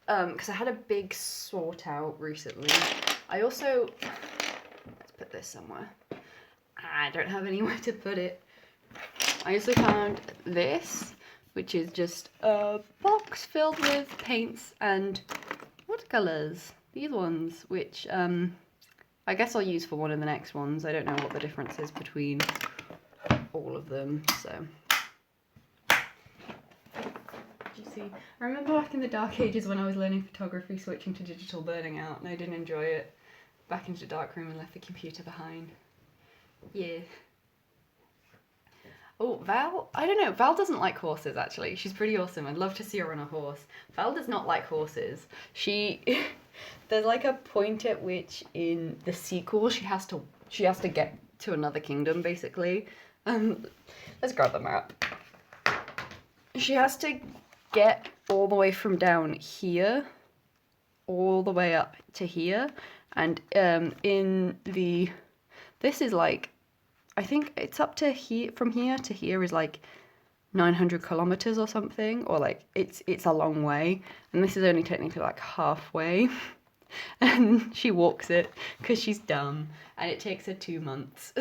because I had a big sort out recently. I also, let's put this somewhere. I don't have anywhere to put it. I also found this, which is just a box filled with paints and watercolours. These ones, which I guess I'll use for one of the next ones. I don't know what the difference is between all of them, so. I remember back in the dark ages when I was learning photography, switching to digital, burning out, and I didn't enjoy it. Back into the dark room and left the computer behind. Yeah. Oh, Val, I don't know, Val doesn't like horses actually. She's pretty awesome. I'd love to see her on a horse. Val does not like horses. There's like a point at which in the sequel she has to get to another kingdom basically. Let's grab the map. She has to get all the way from down here all the way up to here, and this is like, I think it's up to here, from here to here is like 900 kilometers or something, or like it's a long way, and this is only technically like halfway. And she walks it because she's dumb, and it takes her 2 months.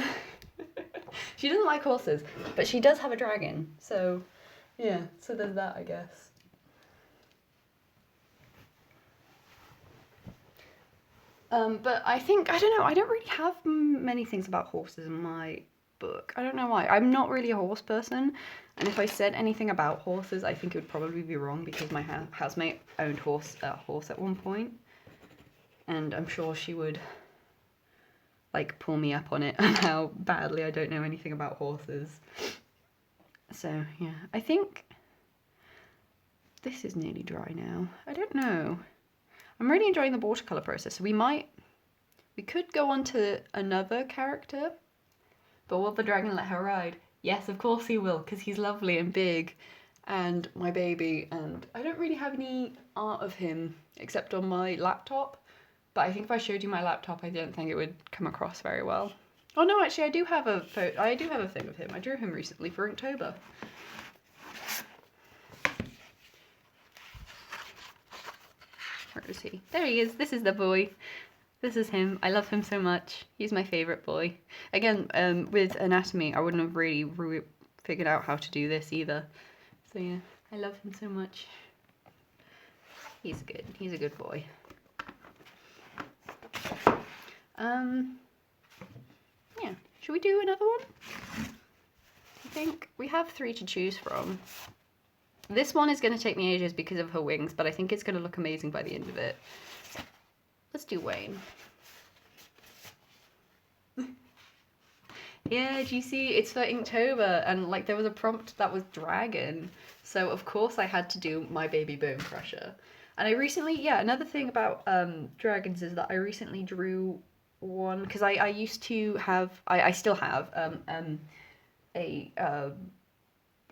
She doesn't like horses, but she does have a dragon, so yeah, so there's that, I guess. But I think, I don't know, I don't really have many things about horses in my book. I don't know why. I'm not really a horse person, and if I said anything about horses, I think it would probably be wrong because my housemate owned a horse at one point, and I'm sure she would like pull me up on it and how badly I don't know anything about horses. So yeah, I think this is nearly dry now. I don't know. I'm really enjoying the watercolour process. So we could go on to another character, but will the dragon let her ride? Yes, of course he will, because he's lovely and big and my baby, and I don't really have any art of him except on my laptop, but I think if I showed you my laptop, I don't think it would come across very well. Oh no, actually I do have a photo, I do have a thing of him. I drew him recently for Inktober. Where is he? There he is. This is the boy. This is him. I love him so much. He's my favourite boy. Again, with anatomy, I wouldn't have really figured out how to do this either. So yeah, I love him so much. He's good. He's a good boy. Yeah. Should we do another one? I think we have 3 to choose from. This one is going to take me ages because of her wings, but I think it's going to look amazing by the end of it. Let's do Wayne. Yeah, do you see? It's for Inktober, and like there was a prompt that was dragon, so of course I had to do my baby bone crusher. And I recently, yeah, another thing about dragons is that I recently drew one because I used to have, I still have a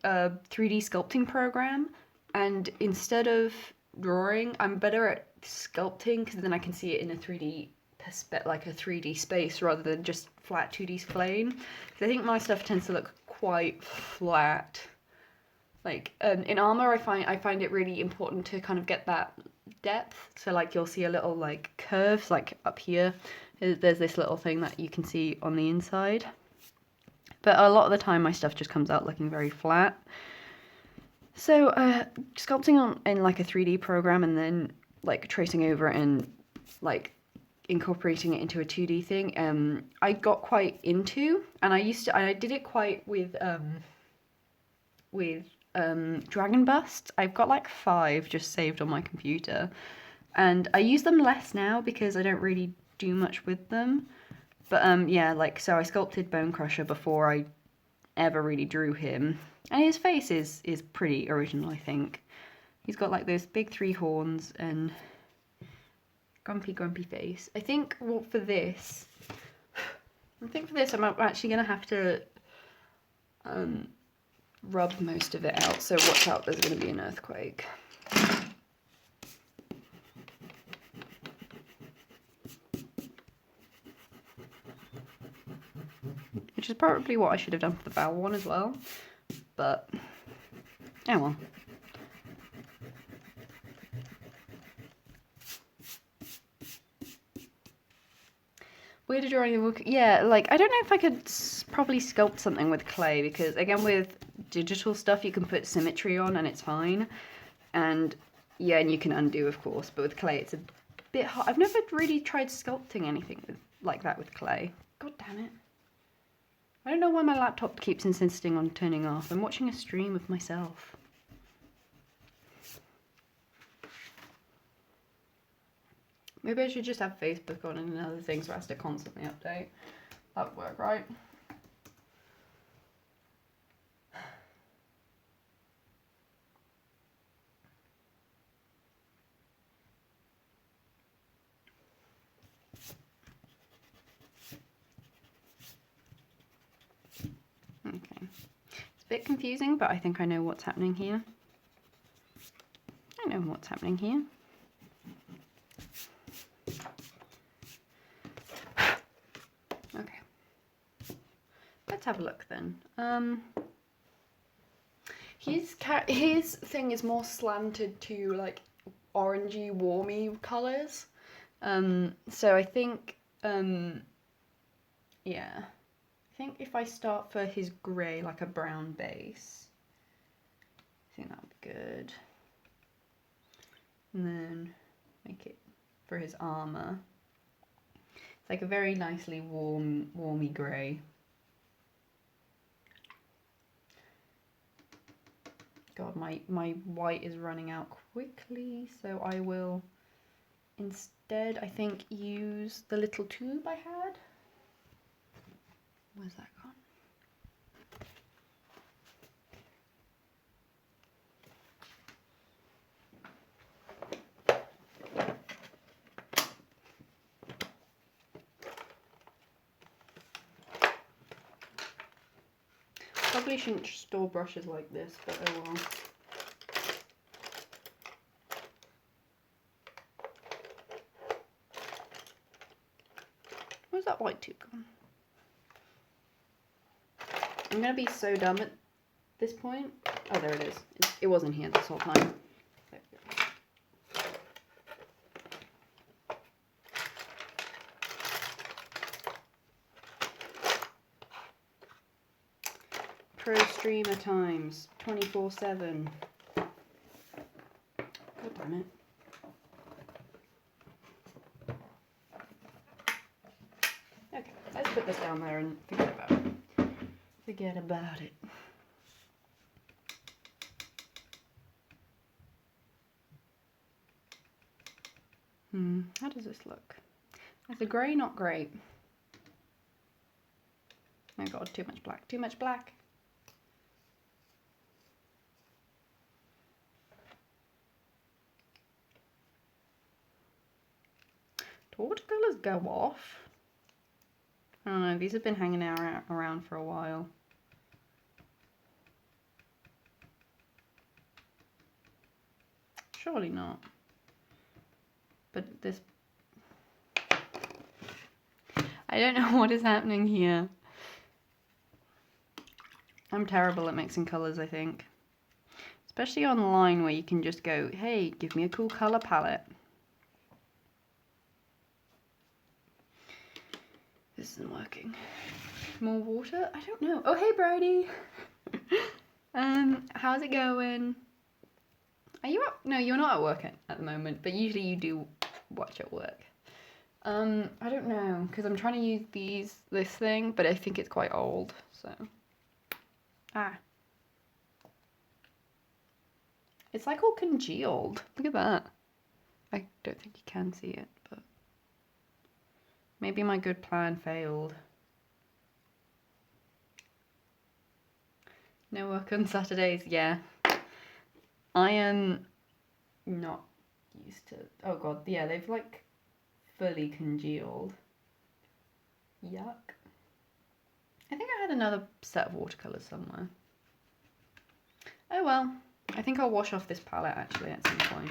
3D sculpting program, and instead of drawing, I'm better at sculpting because then I can see it in a 3D like a 3D space rather than just flat 2D plane. Because I think my stuff tends to look quite flat. Like in armor, I find it really important to kind of get that depth. So like you'll see a little like curves like up here. There's this little thing that you can see on the inside. But a lot of the time my stuff just comes out looking very flat. So sculpting in like a 3D program and then like tracing over it and like incorporating it into a 2D thing, I got quite into, and I did it quite with dragon busts. I've got like 5 just saved on my computer, and I use them less now because I don't really do much with them. But yeah, like so I sculpted Bone Crusher before I ever really drew him, and his face is pretty original, I think. He's got like those big 3 horns and grumpy face. I think for this I'm actually gonna have to rub most of it out, so watch out, there's gonna be an earthquake. Which is probably what I should have done for the bow one as well, but oh well. Weirder drawing, yeah, like I don't know if I could probably sculpt something with clay, because again with digital stuff you can put symmetry on and it's fine, and yeah, and you can undo of course, but with clay it's a bit hard. I've never really tried sculpting anything like that with clay. God damn it. I don't know why my laptop keeps insisting on turning off. I'm watching a stream of myself. Maybe I should just have Facebook on and another thing so it has to constantly update. That would work, right? Okay. It's a bit confusing, but I think I know what's happening here. I know what's happening here. Okay. Let's have a look then. His thing is more slanted to like orangey, warmy colours. So I think, yeah. I think if I start for his grey, like a brown base, I think that would be good. And then make it for his armour. It's like a very nicely warmy grey. God, my white is running out quickly, so I will instead, I think, use the little tube I had. Where's that gone? probably shouldn't store brushes like this, but oh well. Where's that white tube gone? I'm gonna be so dumb at this point. Oh, there it is. It wasn't here this whole time. There we go. Pro streamer times 24/7. God damn it. Okay, let's put this down there and forget about it. Forget about it. How does this look? Is the grey not great? Oh god, too much black, too much black. Do watercolours go off? I don't know, these have been hanging around for a while. Surely not. But this... I don't know what is happening here. I'm terrible at mixing colours, I think. Especially online where you can just go, hey, give me a cool colour palette. This isn't working. More water? I don't know. Oh, hey, Bridie. How's it going? Are you up? No, you're not at work at the moment, but usually you do watch at work. I don't know, because I'm trying to use this thing, but I think it's quite old, so. Ah. It's like all congealed. Look at that. I don't think you can see it, but maybe my good plan failed. No work on Saturdays, yeah. I am not used to, oh god, yeah, they've like fully congealed. Yuck. I think I had another set of watercolours somewhere. Oh well, I think I'll wash off this palette actually at some point.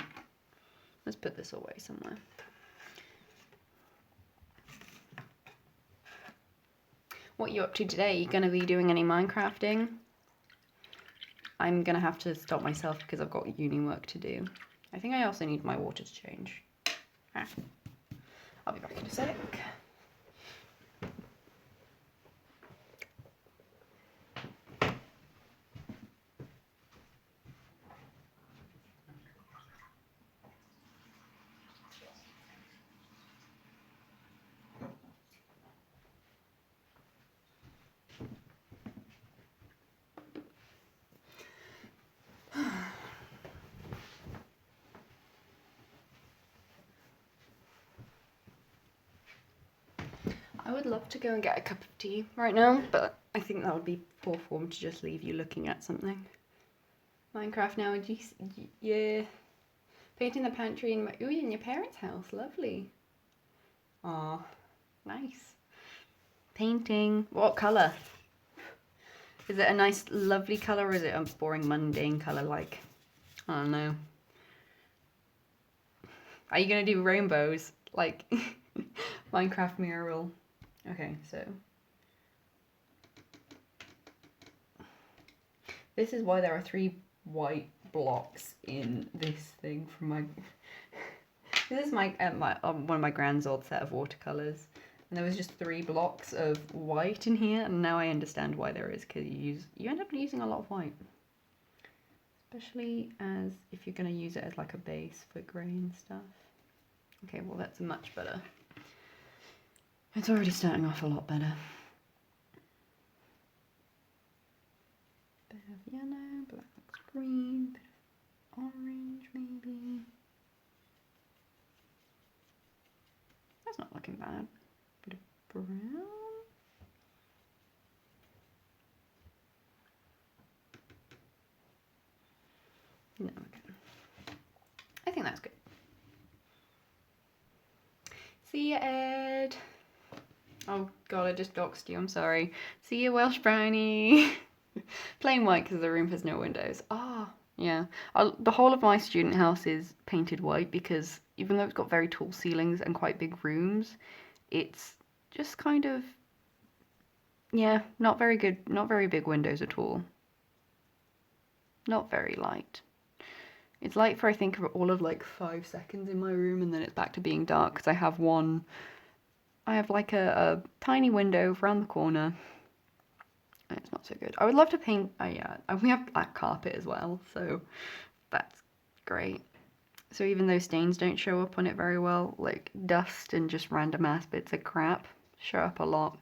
Let's put this away somewhere. What are you up to today? Are you going to be doing any Minecrafting? I'm going to have to stop myself because I've got uni work to do. I think I also need my water to change. Ah. I'll be back in a sec. I would love to go and get a cup of tea right now, but I think that would be poor form to just leave you looking at something. Minecraft now, yeah. Painting the pantry in your parents' house, lovely. Aw, nice. Painting, what colour? Is it a nice, lovely colour, or is it a boring, mundane colour like, I don't know. Are you gonna do rainbows? Like, Minecraft mural. Okay, so. This is why there are 3 white blocks in this thing from my... This is my one of my grand's old set of watercolours. And there was just 3 blocks of white in here, and now I understand why there is, because you end up using a lot of white. Especially as if you're going to use it as like a base for grey and stuff. Okay, well that's much better. It's already starting off a lot better. Bit of yellow, black green, bit of orange maybe. That's not looking bad. Bit of brown. No, okay. I think that's good. See ya, Ed. Oh god, I just doxed you, I'm sorry. See ya, Welsh Brownie. Plain white because the room has no windows. Ah, yeah. The whole of my student house is painted white because even though it's got very tall ceilings and quite big rooms, it's just kind of, yeah, not very good, not very big windows at all. Not very light. It's light for I think all of like 5 seconds in my room and then it's back to being dark because I have like a tiny window around the corner. And it's not so good. I would love to paint, yeah, and we have black carpet as well, so that's great. So even though stains don't show up on it very well, like dust and just random ass bits of crap show up a lot.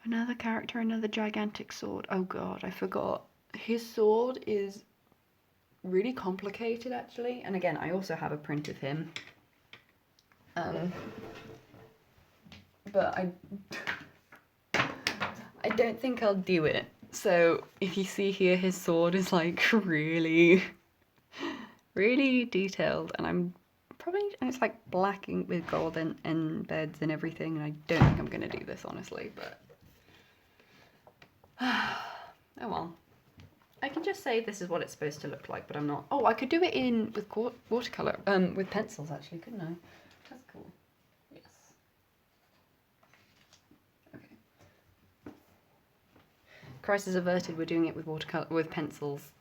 Another character, another gigantic sword. Oh god, I forgot. His sword is really complicated actually. And again, I also have a print of him. But I don't think I'll do it. So if you see here, his sword is like really, really detailed, and it's like black ink with gold and embeds and everything, and I don't think I'm gonna do this honestly, but oh well. I can just say this is what it's supposed to look like, but I'm not. Oh, I could do it with watercolor, with pencils actually, couldn't I? That's cool. Yes. Okay. Crisis averted. We're doing it with watercolor, with pencils.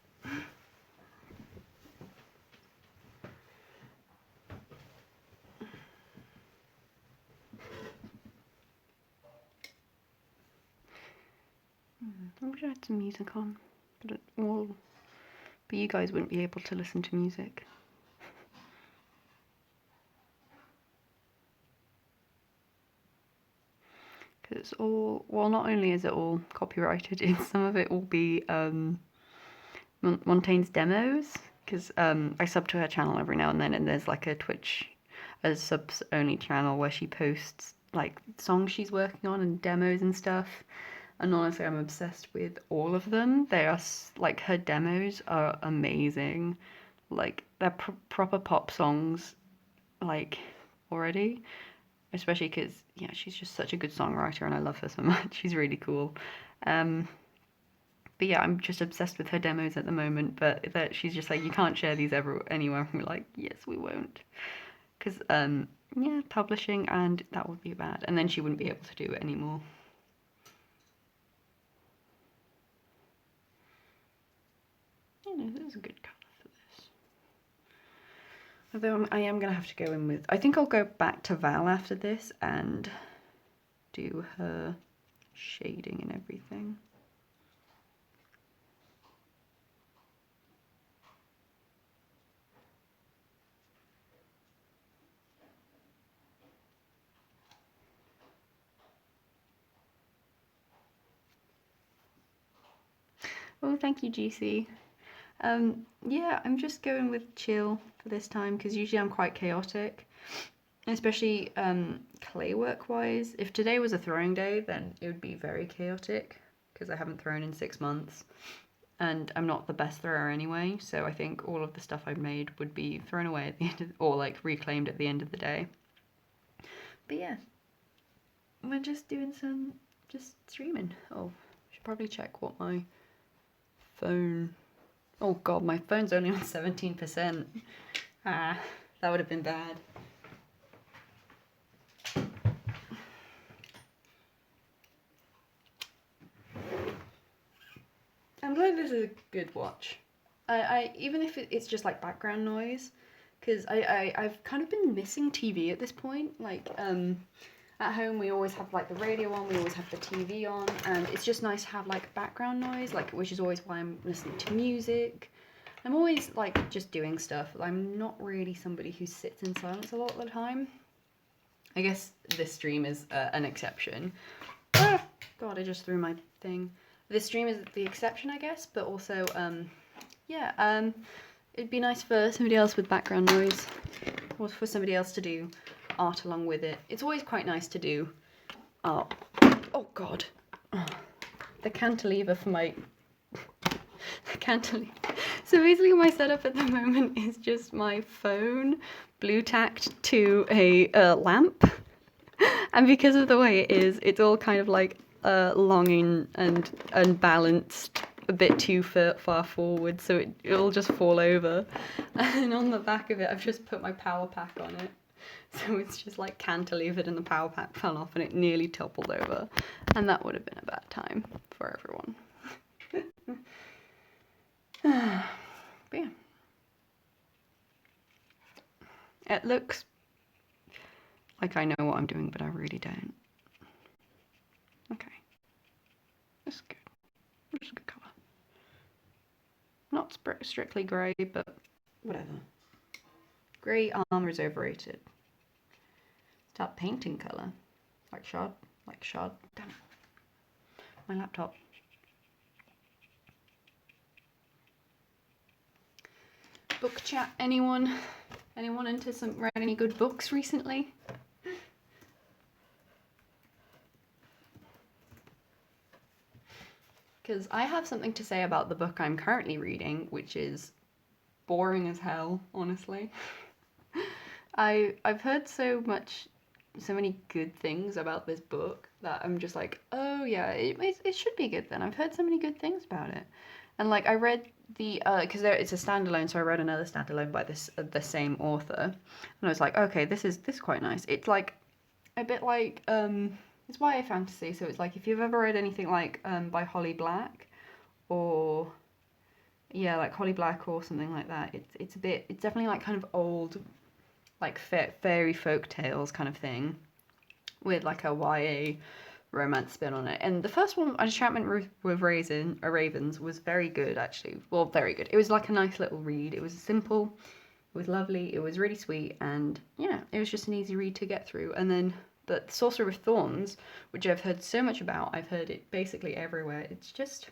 I wish I had some music on, but but you guys wouldn't be able to listen to music. Because it's all, well, not only is it all copyrighted, some of it will be Montaigne's demos, because I sub to her channel every now and then, and there's like a Twitch, a subs only channel where she posts like songs she's working on and demos and stuff. And honestly, I'm obsessed with all of them. They are like, her demos are amazing. Like they're proper pop songs, like already. Especially because yeah, she's just such a good songwriter, and I love her so much. She's really cool. But yeah, I'm just obsessed with her demos at the moment. But that she's just like, you can't share these anywhere. And we're like, yes, we won't, because yeah, publishing, and that would be bad. And then she wouldn't be able to do it anymore. This is a good colour for this. Although I am going to have to go in with... I think I'll go back to Val after this and do her shading and everything. Oh, thank you, GC. Yeah, I'm just going with chill for this time because usually I'm quite chaotic, especially clay work wise. If today was a throwing day, then it would be very chaotic because I haven't thrown in 6 months and I'm not the best thrower anyway. So I think all of the stuff I've made would be thrown away at the end of, or like reclaimed at the end of the day. But yeah, we're just doing just streaming. Oh, I should probably check what my phone... Oh god, my phone's only on 17%. Ah, that would have been bad. I'm glad this is a good watch. I even if it's just like background noise, because I've kind of been missing TV at this point. Like at home we always have like the radio on, we always have the TV on, and it's just nice to have like background noise, like, which is always why I'm listening to music. I'm always like just doing stuff. I'm not really somebody who sits in silence a lot of the time. I guess this stream is an exception. Ah, god, I just threw my thing. This stream is the exception, I guess, but also yeah, it'd be nice for somebody else with background noise, or for somebody else to do art along with it. It's always quite nice to do art. Oh god, oh, the cantilever for my So basically my setup at the moment is just my phone blue tacked to a lamp. And because of the way it is, it's all kind of like long and unbalanced, a bit too far forward, so it'll just fall over. And on the back of it, I've just put my power pack on it. So it's just like cantilevered and the power pack fell off and it nearly toppled over. And that would have been a bad time for everyone. But yeah. It looks like I know what I'm doing, but I really don't. Okay. This is good. This is a good colour. Not strictly grey, but whatever. Grey armour is overrated. Start painting colour. Like shard. Damn it. My laptop. Book chat. Anyone into read any good books recently? Because I have something to say about the book I'm currently reading, which is boring as hell, honestly. I've heard so many good things about this book that I'm just like, oh yeah, it should be good then. I've heard so many good things about it. And like I read the because it's a standalone, so I read another standalone by the same author, and I was like, okay, this is quite nice. It's like a bit like it's YA fantasy, so it's like if you've ever read anything like by Holly Black, or yeah, like Holly Black or something like that. It's definitely like kind of old, like fairy folk tales kind of thing, with like a YA romance spin on it. And the first one, Enchantment with Ravens, was very good actually. Well, very good. It was like a nice little read. It was simple, it was lovely, it was really sweet, and yeah, it was just an easy read to get through. And then, but Sorcerer with Thorns, which I've heard so much about, I've heard it basically everywhere. It's just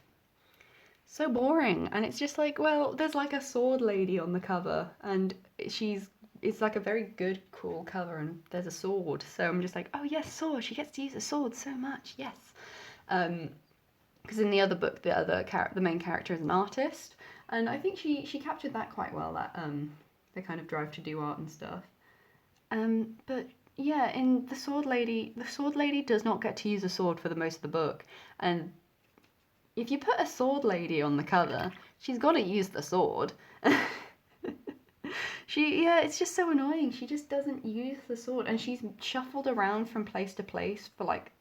so boring, and it's just like, well, there's like a sword lady on the cover, and it's like a very good, cool cover, and there's a sword. So I'm just like, oh yes, sword. She gets to use a sword so much. Yes. Because in the other book, the main character is an artist, and I think she captured that quite well. That the kind of drive to do art and stuff. But yeah, in the sword lady does not get to use a sword for the most of the book, and if you put a sword lady on the cover, she's got to use the sword. It's just so annoying. She just doesn't use the sword, and she's shuffled around from place to place for like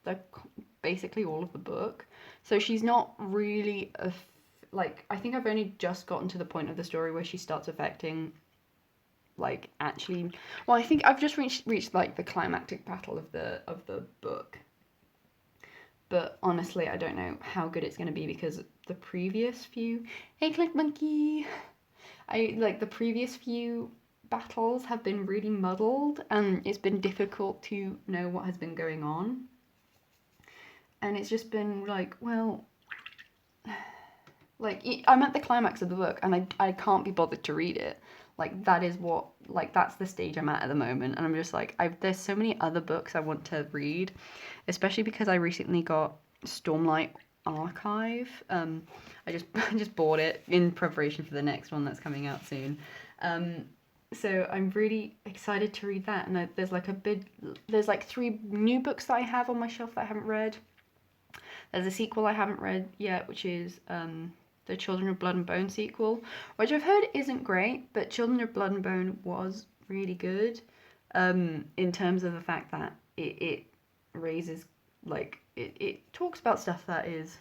basically all of the book. So she's not really I think I've only just gotten to the point of the story where she starts affecting, like, actually. Well, I think I've just reached like the climactic battle of the book. But honestly, I don't know how good it's going to be, because the previous few... Hey, Click Monkey! The previous few battles have been really muddled, and it's been difficult to know what has been going on. And it's just been like, well... Like, I'm at the climax of the book, and I can't be bothered to read it. Like, that is what... Like, that's the stage I'm at the moment, and I'm just like, there's so many other books I want to read, especially because I recently got Stormlight Archive. I just bought it in preparation for the next one that's coming out soon. So I'm really excited to read that, and there's like 3 new books that I have on my shelf that I haven't read. There's a sequel I haven't read yet, which is the Children of Blood and Bone sequel, which I've heard isn't great, but Children of Blood and Bone was really good, in terms of the fact that it raises, like, it talks about stuff that is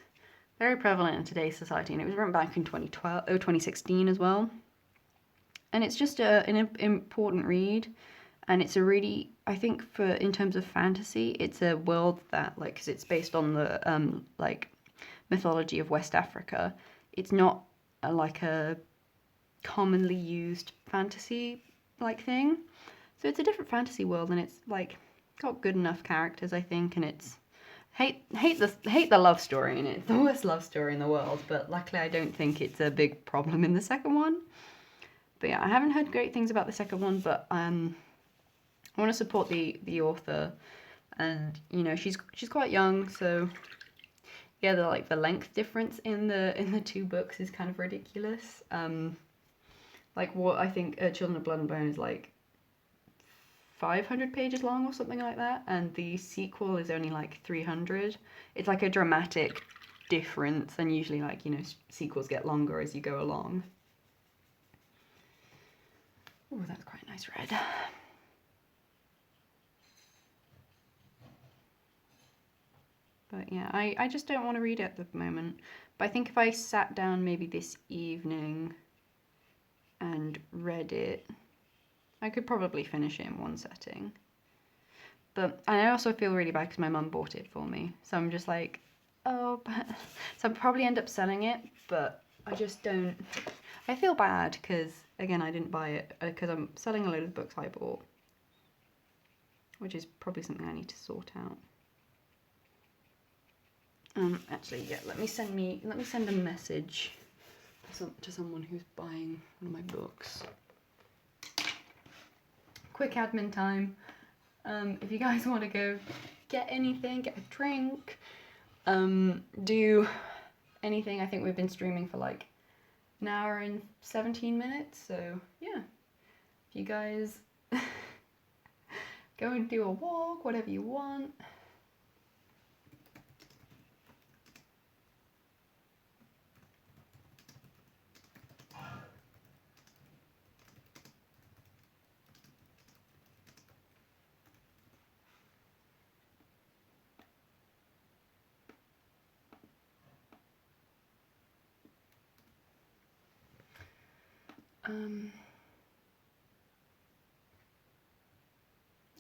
very prevalent in today's society, and it was written back in 2016 as well. And it's just an important read, and it's a really, I think, in terms of fantasy, it's a world that, like, because it's based on the mythology of West Africa. It's not a commonly used fantasy like thing, so it's a different fantasy world, and it's like got good enough characters, I think, and it's hate the love story in it. It's the worst love story in the world, but luckily I don't think it's a big problem in the second one. But yeah, I haven't heard great things about the second one, but I want to support the author, and you know, she's quite young, so yeah, the length difference in the two books is kind of ridiculous. Like what I think Children of Blood and Bone is like 500 pages long or something like that, and the sequel is only like 300. It's like a dramatic difference, and usually, like, you know, sequels get longer as you go along. Oh, that's quite a nice red. But yeah, I just don't want to read it at the moment. But I think if I sat down maybe this evening and read it, I could probably finish it in one setting. But I also feel really bad because my mum bought it for me. So I'm just like, oh, but... So I'll probably end up selling it, but I just don't... I feel bad because, again, I didn't buy it because I'm selling a load of books I bought, which is probably something I need to sort out. Actually, yeah, let me send a message to someone who's buying one of my books. Quick admin time. If you guys want to go get anything, get a drink, do anything. I think we've been streaming for like an hour and 17 minutes, so yeah. If you guys go and do a walk, whatever you want.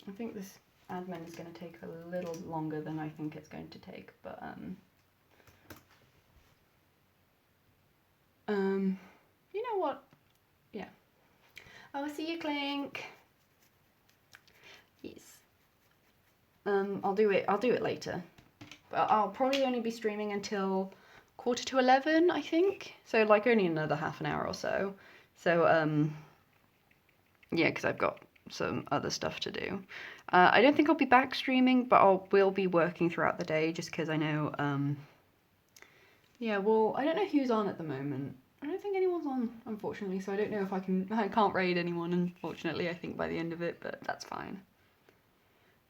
I think this admin is going to take a little longer than I think it's going to take, but you know what? Yeah. Oh, see you, Clink. Yes. I'll do it later. But I'll probably only be streaming until 11:45, I think. So like only another half an hour or so. So yeah, because I've got some other stuff to do. I don't think I'll be back streaming, but will be working throughout the day just because I know yeah, well, I don't know who's on at the moment. I don't think anyone's on, unfortunately, so I don't know if I can't raid anyone, unfortunately, I think, by the end of it, but that's fine.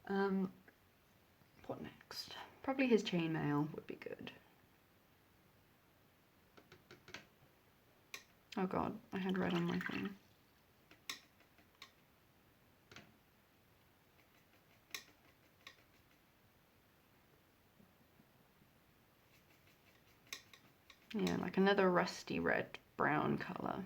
What next? Probably his chainmail would be good. Oh god, I had red on my thing. Yeah, like another rusty red brown colour.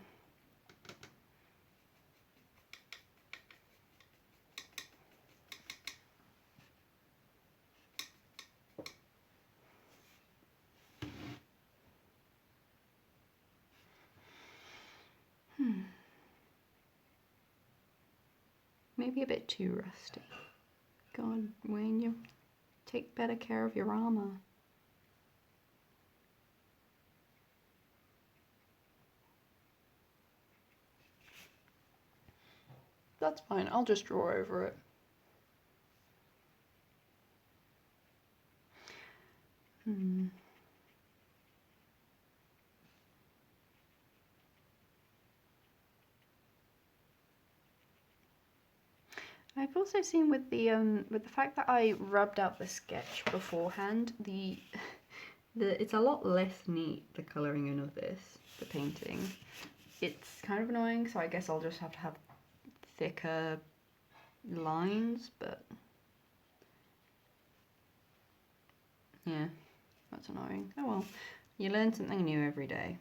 Maybe a bit too rusty. God, Wayne, you take better care of your armour. That's fine, I'll just draw over it. I've also seen with the fact that I rubbed out the sketch beforehand, it's a lot less neat, the colouring in of this, the painting. It's kind of annoying, so I guess I'll just have to have thicker lines, but yeah, that's annoying. Oh well, you learn something new every day.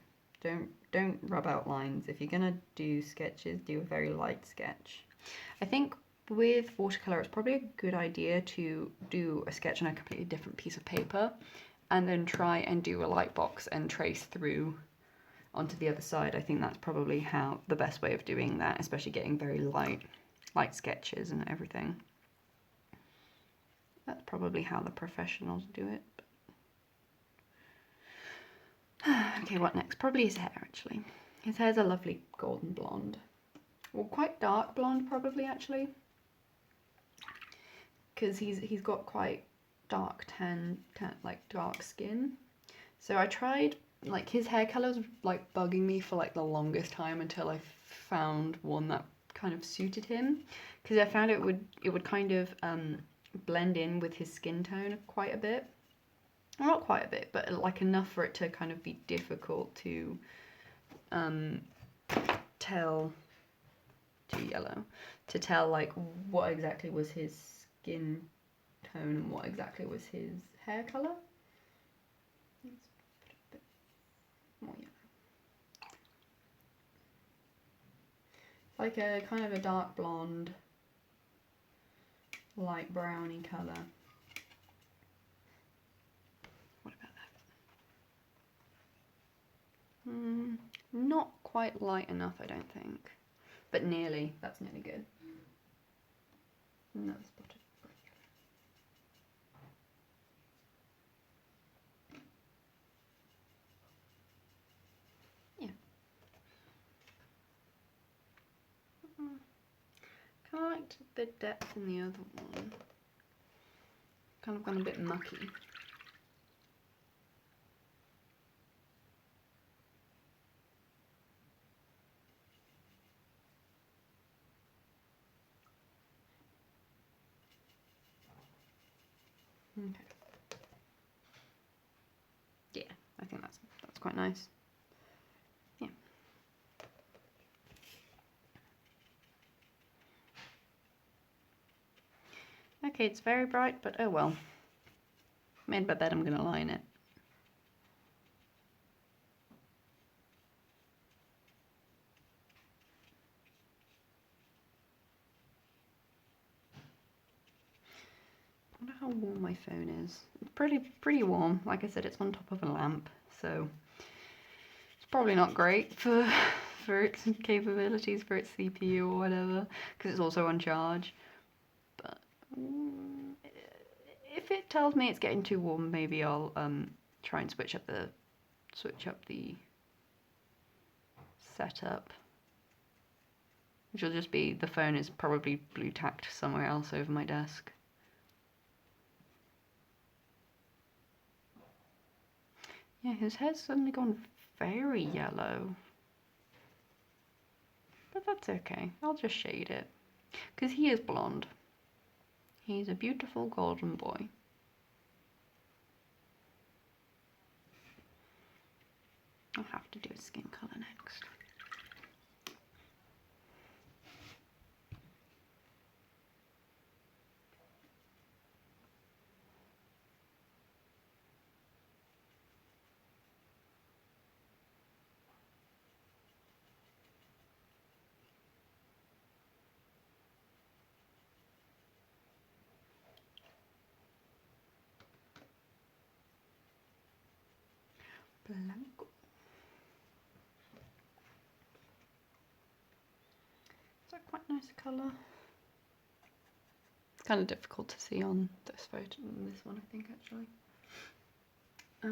Don't rub out lines. If you're gonna do sketches, do a very light sketch. I think with watercolour, it's probably a good idea to do a sketch on a completely different piece of paper and then try and do a light box and trace through onto the other side. I think that's probably the best way of doing that, especially getting very light sketches and everything. That's probably how the professionals do it. Okay, what next? Probably his hair, actually. His hair's a lovely golden blonde. Well, quite dark blonde, probably, actually. Because he's got quite dark tan, like dark skin. So I tried, like, his hair colour was like bugging me for like the longest time until I found one that kind of suited him, because I found it would kind of blend in with his skin tone quite a bit. Well, not quite a bit, but like enough for it to kind of be difficult to tell. Too yellow to tell like what exactly was his skin tone and what exactly was his hair colour. Let's put a bit more yellow. Like a kind of a dark blonde, light browny colour. What about that? Not quite light enough, I don't think. But nearly. That's nearly good. Another spot of bright colour. Yeah. Kind of liked the depth in the other one. Kind of gone a bit mucky. Okay. Yeah, I think that's quite nice. Yeah. Okay, it's very bright, but oh well. Made my bed, I'm gonna lie in it. I wonder how warm my phone is. It's pretty warm. Like I said, it's on top of a lamp, so it's probably not great for its capabilities, for its CPU or whatever, because it's also on charge. But if it tells me it's getting too warm, maybe I'll try and switch up the setup, which will just be the phone is probably blue tacked somewhere else over my desk. Yeah, his hair's suddenly gone very yellow. But that's okay. I'll just shade it. Because he is blonde. He's a beautiful golden boy. I'll have to do his skin colour next. Blanco. Is that quite a nice colour? It's kind of difficult to see on this photo, this one I think actually. How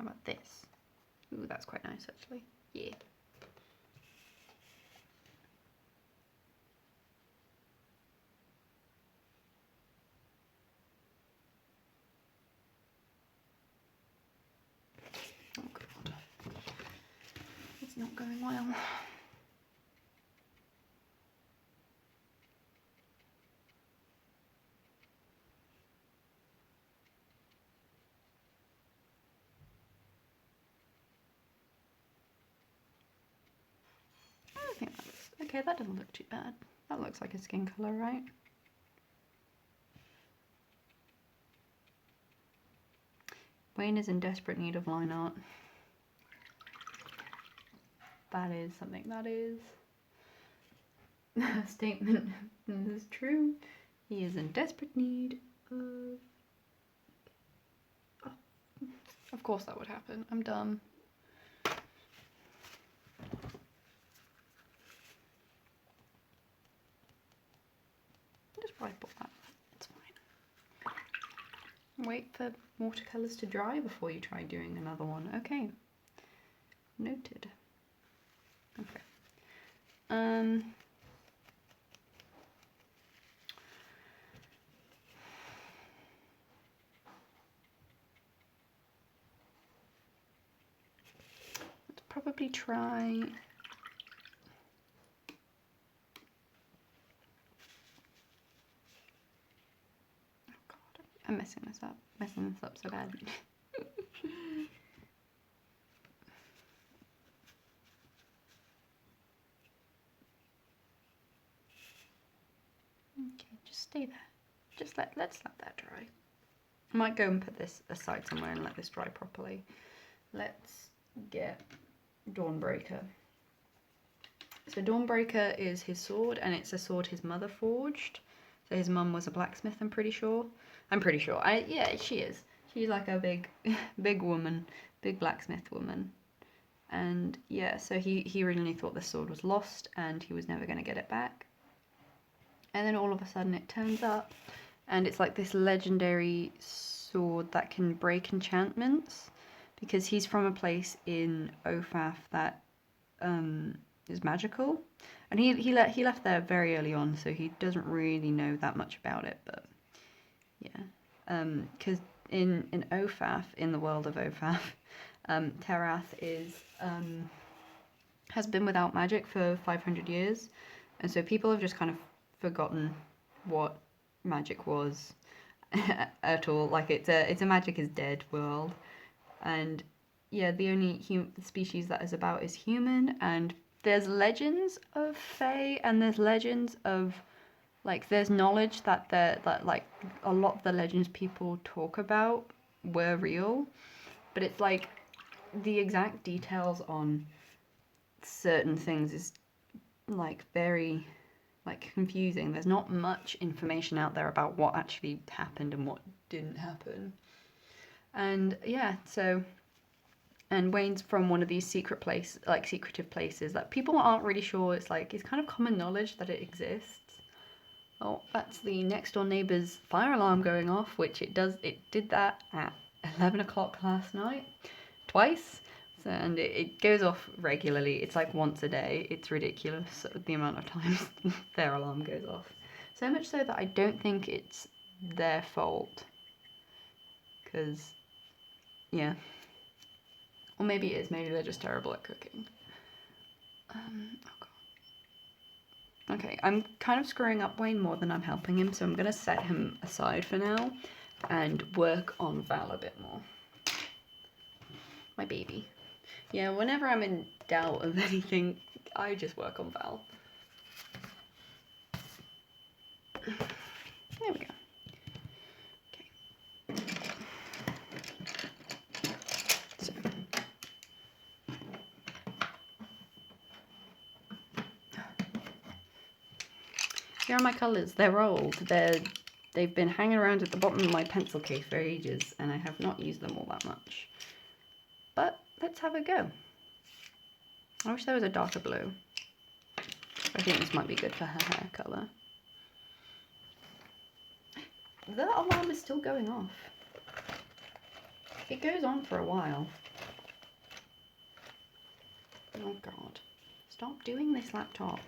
about this? Ooh, that's quite nice actually. Yeah. Oh god. It's not going well. I think that looks okay, that doesn't look too bad. That looks like a skin colour, right? Wayne is in desperate need of line art. That is something that is a statement that is true. He is in desperate need of... Oh, of course that would happen. I'm dumb. Just wipe off that. It's fine. Wait for watercolours to dry before you try doing another one. Okay. Noted. Okay. probably try... Oh god, I'm messing this up so bad. Okay, just stay there. Just let's let that dry. I might go and put this aside somewhere and let this dry properly. Let's get Dawnbreaker. So Dawnbreaker is his sword, and it's a sword his mother forged. So his mum was a blacksmith, I'm pretty sure. Yeah, she is. She's like a big woman, big blacksmith woman. And yeah, so he originally thought this sword was lost and he was never going to get it back. And then all of a sudden it turns up, and it's like this legendary sword that can break enchantments, because he's from a place in Ophaf that is magical, and he left there very early on, so he doesn't really know that much about it. But yeah, because in Ophaf, in the world of Ophaf, Terath has been without magic for 500 years, and so people have just kind of forgotten what magic was at all. Like it's a magic is dead world, and yeah, the only species that is about is human. And there's legends of Fae, and there's legends of, like, there's knowledge that like a lot of the legends people talk about were real, but it's like the exact details on certain things is like very like confusing. There's not much information out there about what actually happened and what didn't happen. And yeah, so, and Wayne's from one of these secretive places that people aren't really sure. It's like, it's kind of common knowledge that it exists. Oh, that's the next door neighbour's fire alarm going off, which it did that at 11 o'clock last night, twice. So, and it goes off regularly. It's like once a day. It's ridiculous the amount of times their alarm goes off. So much so that I don't think it's their fault. Because, yeah. Or maybe it is. Maybe they're just terrible at cooking. Oh god. Okay, I'm kind of screwing up Wayne more than I'm helping him, so I'm going to set him aside for now and work on Val a bit more. My baby. Yeah, whenever I'm in doubt of anything, I just work on Val. There we go. Okay. So. Here are my colours. They're old. They've been hanging around at the bottom of my pencil case for ages, and I have not used them all that much. But let's have a go. I wish there was a darker blue. I think this might be good for her hair colour. The alarm is still going off. It goes on for a while. Oh god. Stop doing this, laptop.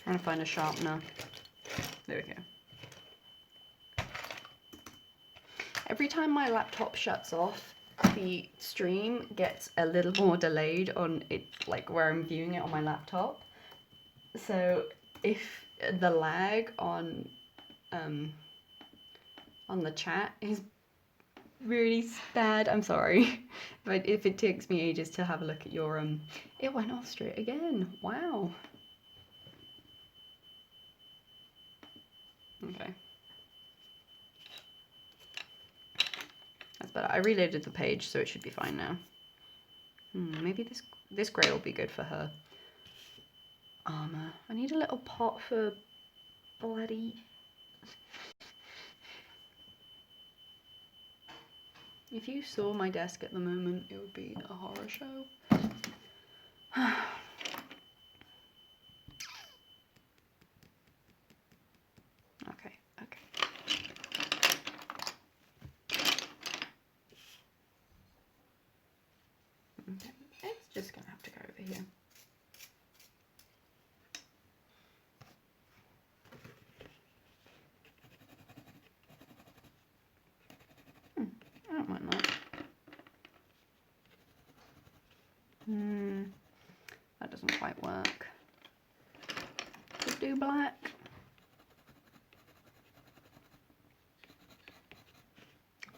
Trying to find a sharpener. There we go. Every time my laptop shuts off, the stream gets a little more delayed on it, like where I'm viewing it on my laptop. So if the lag on the chat is really bad, I'm sorry. But if it takes me ages to have a look at your it went off straight again. Wow. Okay. That's better. I reloaded the page, so it should be fine now. Maybe this grey will be good for her armour. I need a little pot for bloody... If you saw my desk at the moment, it would be a horror show. Okay. It's just gonna have to go over here. That doesn't quite work. Could do black.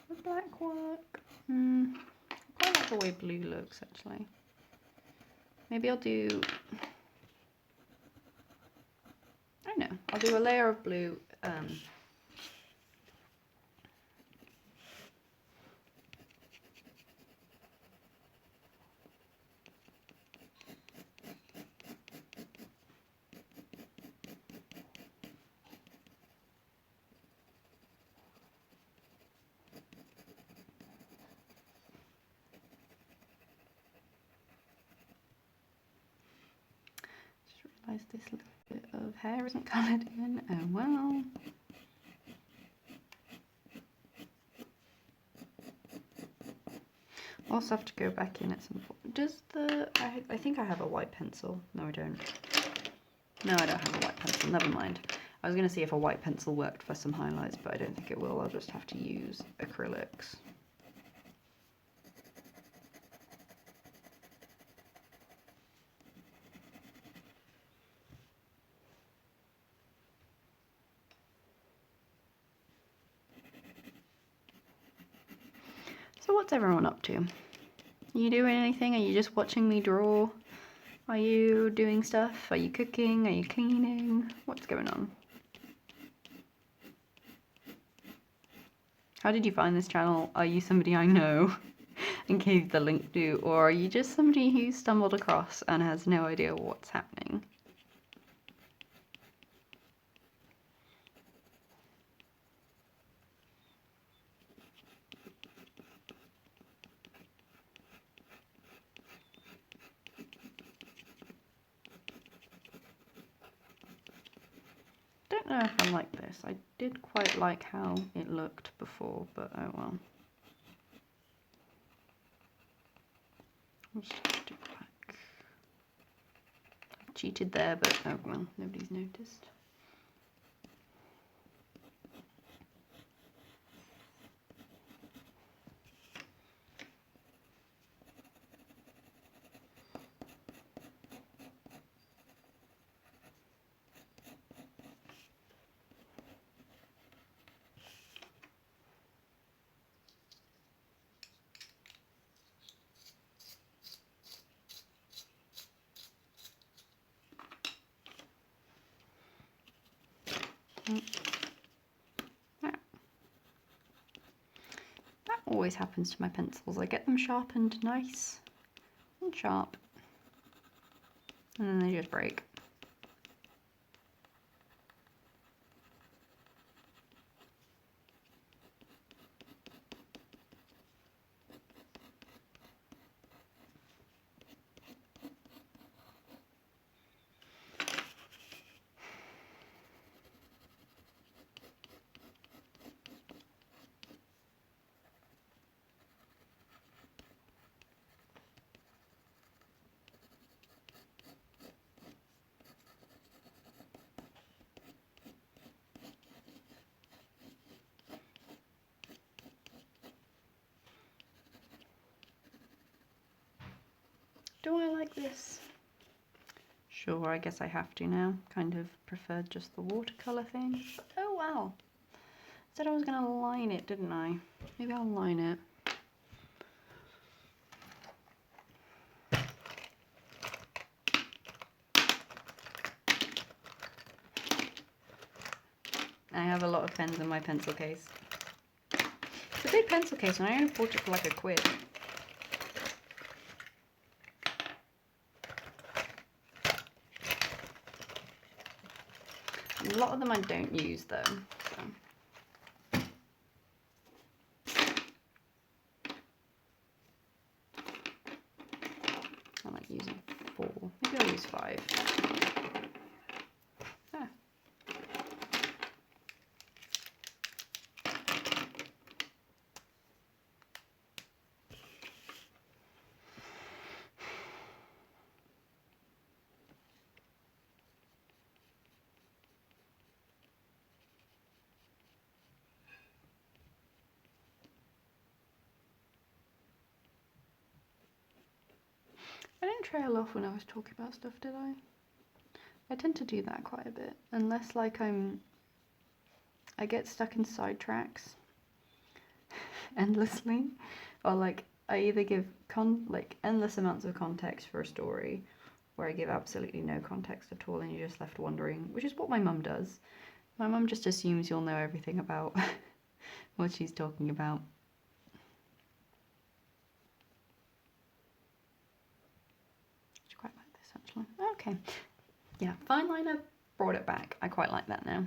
Would black work? I quite like the way blue looks actually. Maybe I'll do, I don't know, I'll do a layer of blue. This little bit of hair isn't coloured in. Oh well. I'll also have to go back in at some point. Does the... I think I have a white pencil. No, I don't. No, I don't have a white pencil. Never mind. I was going to see if a white pencil worked for some highlights, but I don't think it will. I'll just have to use acrylics. So what's everyone up to? Are you doing anything? Are you just watching me draw? Are you doing stuff? Are you cooking? Are you cleaning? What's going on? How did you find this channel? Are you somebody I know and gave the link to? Or are you just somebody who stumbled across and has no idea what's happening? I don't know if I like this. I did quite like how it looked before, but oh well. Let's just do black. I cheated there, but oh well, nobody's noticed. That always happens to my pencils. I get them sharpened nice and sharp, and then they just break. Do I like this? Sure, I guess I have to now. Kind of preferred just the watercolour thing. But oh well. Said I was going to line it, didn't I? Maybe I'll line it. I have a lot of pens in my pencil case. It's a big pencil case and I only bought it for like £1. A lot of them I don't use though, so. I like using 4. Maybe I'll use 5. Ah. I didn't trail off when I was talking about stuff, did I? I tend to do that quite a bit, unless like I get stuck in sidetracks endlessly, or like I either give like endless amounts of context for a story, where I give absolutely no context at all and you're just left wondering, which is what my mum does. My mum just assumes you'll know everything about what she's talking about. I quite like this actually. Okay. Yeah, fine liner brought it back. I quite like that now.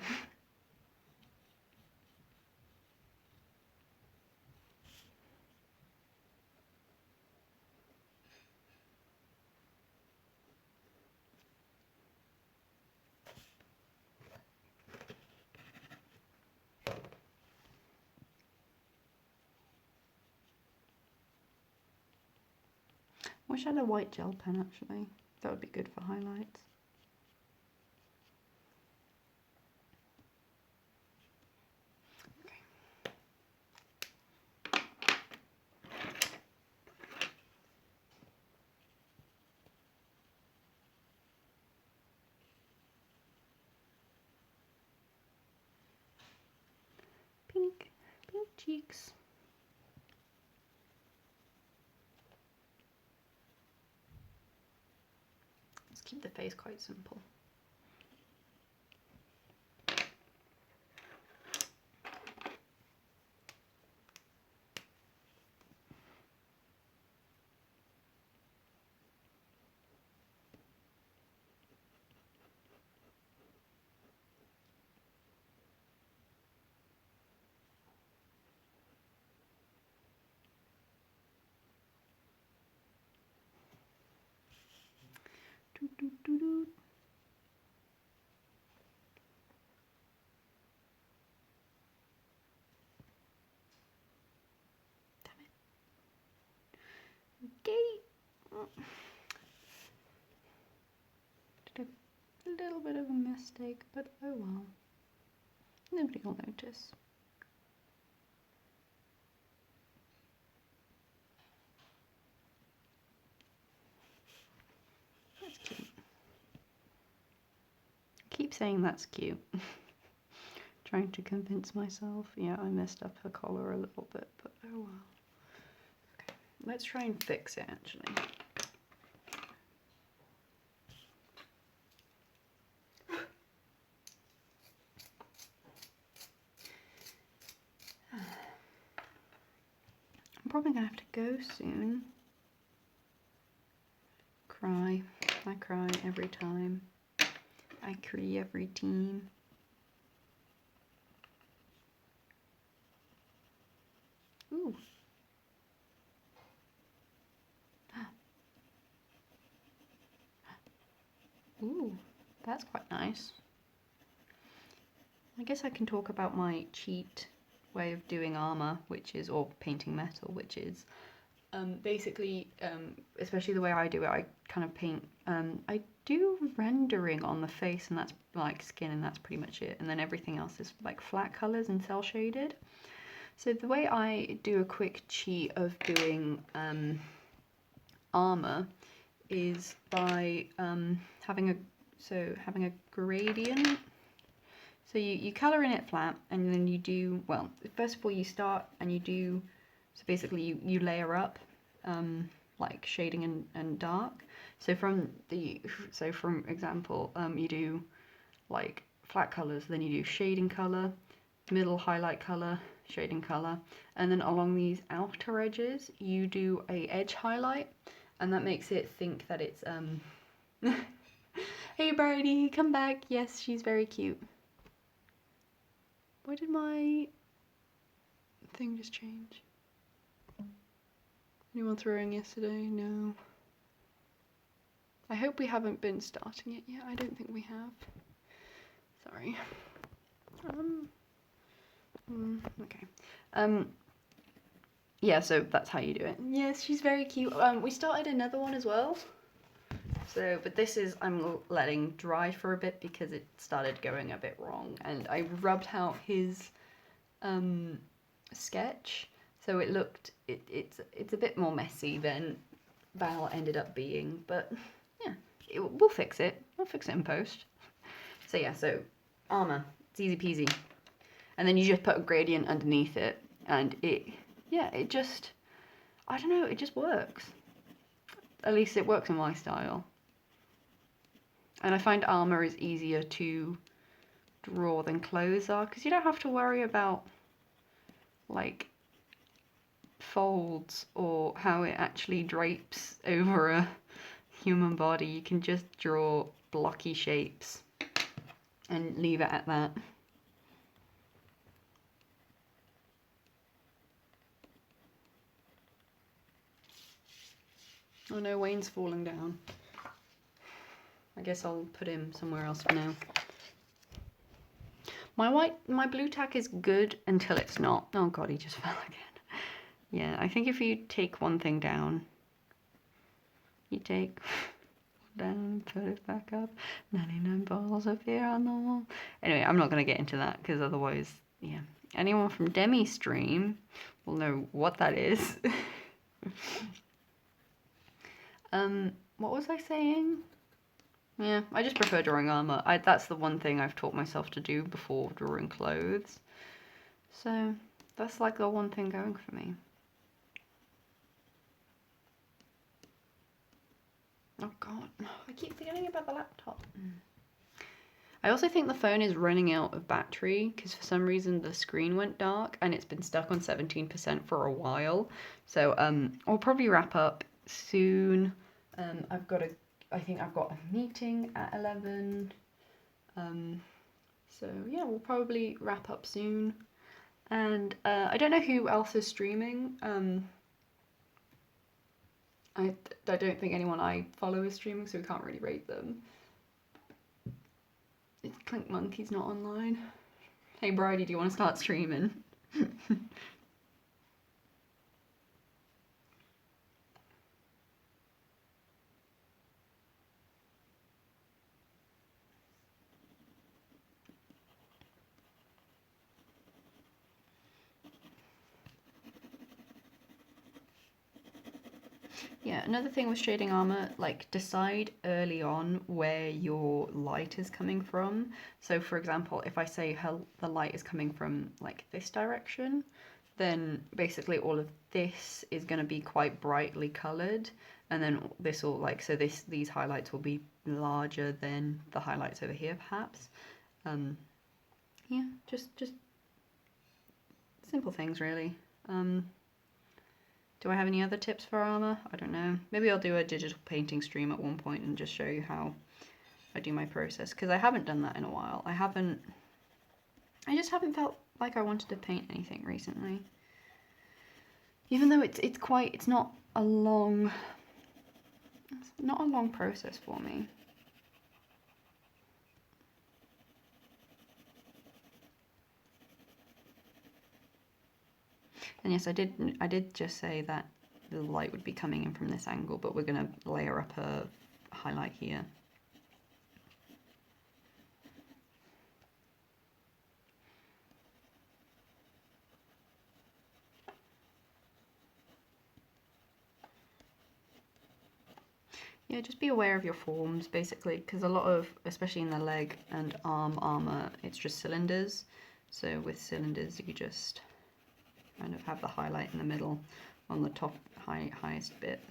Wish I had a white gel pen actually. That would be good for highlights. Pink cheeks. Let's keep the face quite simple. Doo, doo, doo, doo. Damn it. Okay. Did a little bit of a mistake, but oh well. Nobody will notice. That's cute. Keep saying that's cute. Trying to convince myself. Yeah, I messed up her collar a little bit, but oh well. Okay, let's try and fix it actually. I'm probably gonna have to go soon. Cry. I cry every time. I cry every time. Ooh. Ooh, that's quite nice. I guess I can talk about my cheat way of doing armor, which is, or painting metal, which is basically, especially the way I do it, I kind of paint, I do rendering on the face and that's like skin and that's pretty much it. And then everything else is like flat colors and cell shaded. So the way I do a quick cheat of doing armor is by having a gradient. So you color in it flat and then you do, well, first of all you start and you do, so basically you layer up like shading and dark. So from example, you do like flat colors, then you do shading color, middle highlight color, shading color, and then along these outer edges you do a edge highlight, and that makes it think that it's Hey Bridie, come back. Yes, she's very cute. Why did my thing just change? Anyone throwing yesterday? No. I hope we haven't been starting it yet. I don't think we have. Sorry. Okay. Yeah, so that's how you do it. Yes, she's very cute. We started another one as well. So, but this is, I'm letting dry for a bit because it started going a bit wrong. And I rubbed out his sketch. So it looked, it's a bit more messy than Val ended up being, but yeah, we'll fix it. We'll fix it in post. So yeah, so armor, it's easy peasy. And then you just put a gradient underneath it, and it just, I don't know, it just works. At least it works in my style. And I find armor is easier to draw than clothes are, because you don't have to worry about like folds or how it actually drapes over a human body. You can just draw blocky shapes and leave it at that. Oh no, Wayne's falling down. I guess I'll put him somewhere else for now. My blue tack is good until it's not. Oh god, he just fell again. Yeah, I think if you take one thing down, you take down, put it back up, 99 balls appear on the wall. Anyway, I'm not going to get into that because otherwise, yeah. Anyone from Demi Stream will know what that is. What was I saying? Yeah, I just prefer drawing armor. That's the one thing I've taught myself to do before drawing clothes. So that's like the one thing going for me. Oh god, I keep forgetting about the laptop. I also think the phone is running out of battery because for some reason the screen went dark and it's been stuck on 17% for a while. So I'll probably wrap up soon. I think I've got a meeting at 11. So yeah, we'll probably wrap up soon. And I don't know who else is streaming. I don't think anyone I follow is streaming, so we can't really rate them. It's Clink Monkey's not online. Hey Bridie, do you want to start streaming? Yeah, another thing with shading armor, like decide early on where your light is coming from. So for example, if I say the light is coming from like this direction, then basically all of this is going to be quite brightly colored, and then this will like, so these highlights will be larger than the highlights over here perhaps. Yeah, just simple things really. Do I have any other tips for armor? I don't know. Maybe I'll do a digital painting stream at one point and just show you how I do my process, because I haven't done that in a while. I just haven't felt like I wanted to paint anything recently. Even though it's not a long process for me. And yes, I did just say that the light would be coming in from this angle, but we're going to layer up a highlight here. Yeah, just be aware of your forms basically, because a lot of, especially in the leg and arm armor, it's just cylinders. So with cylinders, you just kind of have the highlight in the middle on the top highest bit.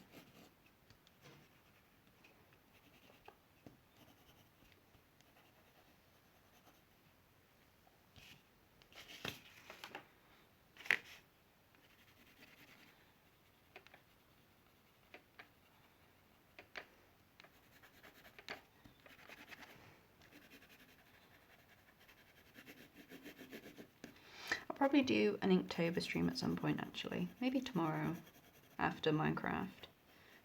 I'll probably do an Inktober stream at some point actually, maybe tomorrow after Minecraft.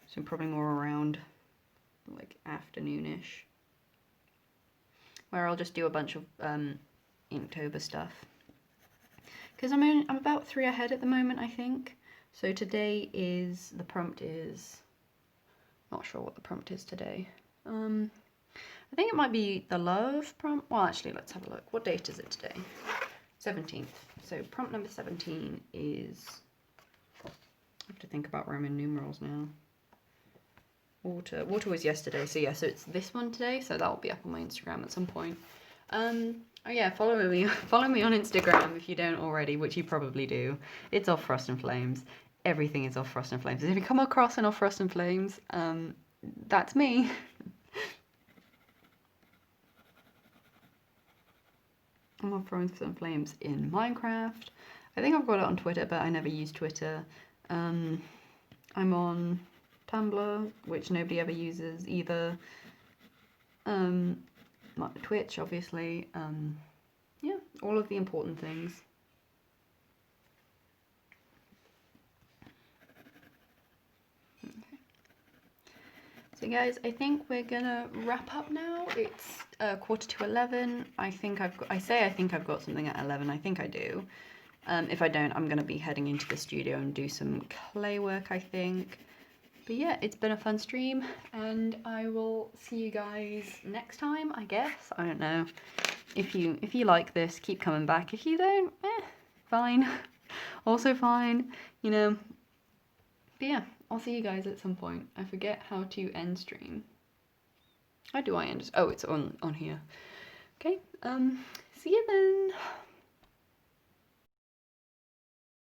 So probably more around like afternoonish, where I'll just do a bunch of Inktober stuff. Because I'm about 3 ahead at the moment, I think. So today is, the prompt is, not sure what the prompt is today. I think it might be the love prompt. Well, actually, let's have a look. What date is it today? 17th. So prompt number 17 is, I have to think about Roman numerals now. Water was yesterday, so yeah, so it's this one today, so that'll be up on my Instagram at some point. Oh yeah, follow me on Instagram if you don't already, which you probably do. It's off Frost and Flames. Everything is off Frost and Flames. If you come across an off Frost and Flames, that's me. I'm on Frost and Flames in Minecraft. I think I've got it on Twitter, but I never use Twitter. I'm on Tumblr, which nobody ever uses either. Twitch, obviously. Yeah, all of the important things. Okay. So guys, I think we're gonna wrap up now. It's 11:15. I think I've got something at 11. I think I do. If I don't, I'm gonna be heading into the studio and do some clay work, I think. But yeah, it's been a fun stream, and I will see you guys next time, I guess. I don't know. If you like this, keep coming back. If you don't, fine. Also fine, you know. But yeah, I'll see you guys at some point. I forget how to end stream. How do I end? Oh, it's on here. Okay. See you then.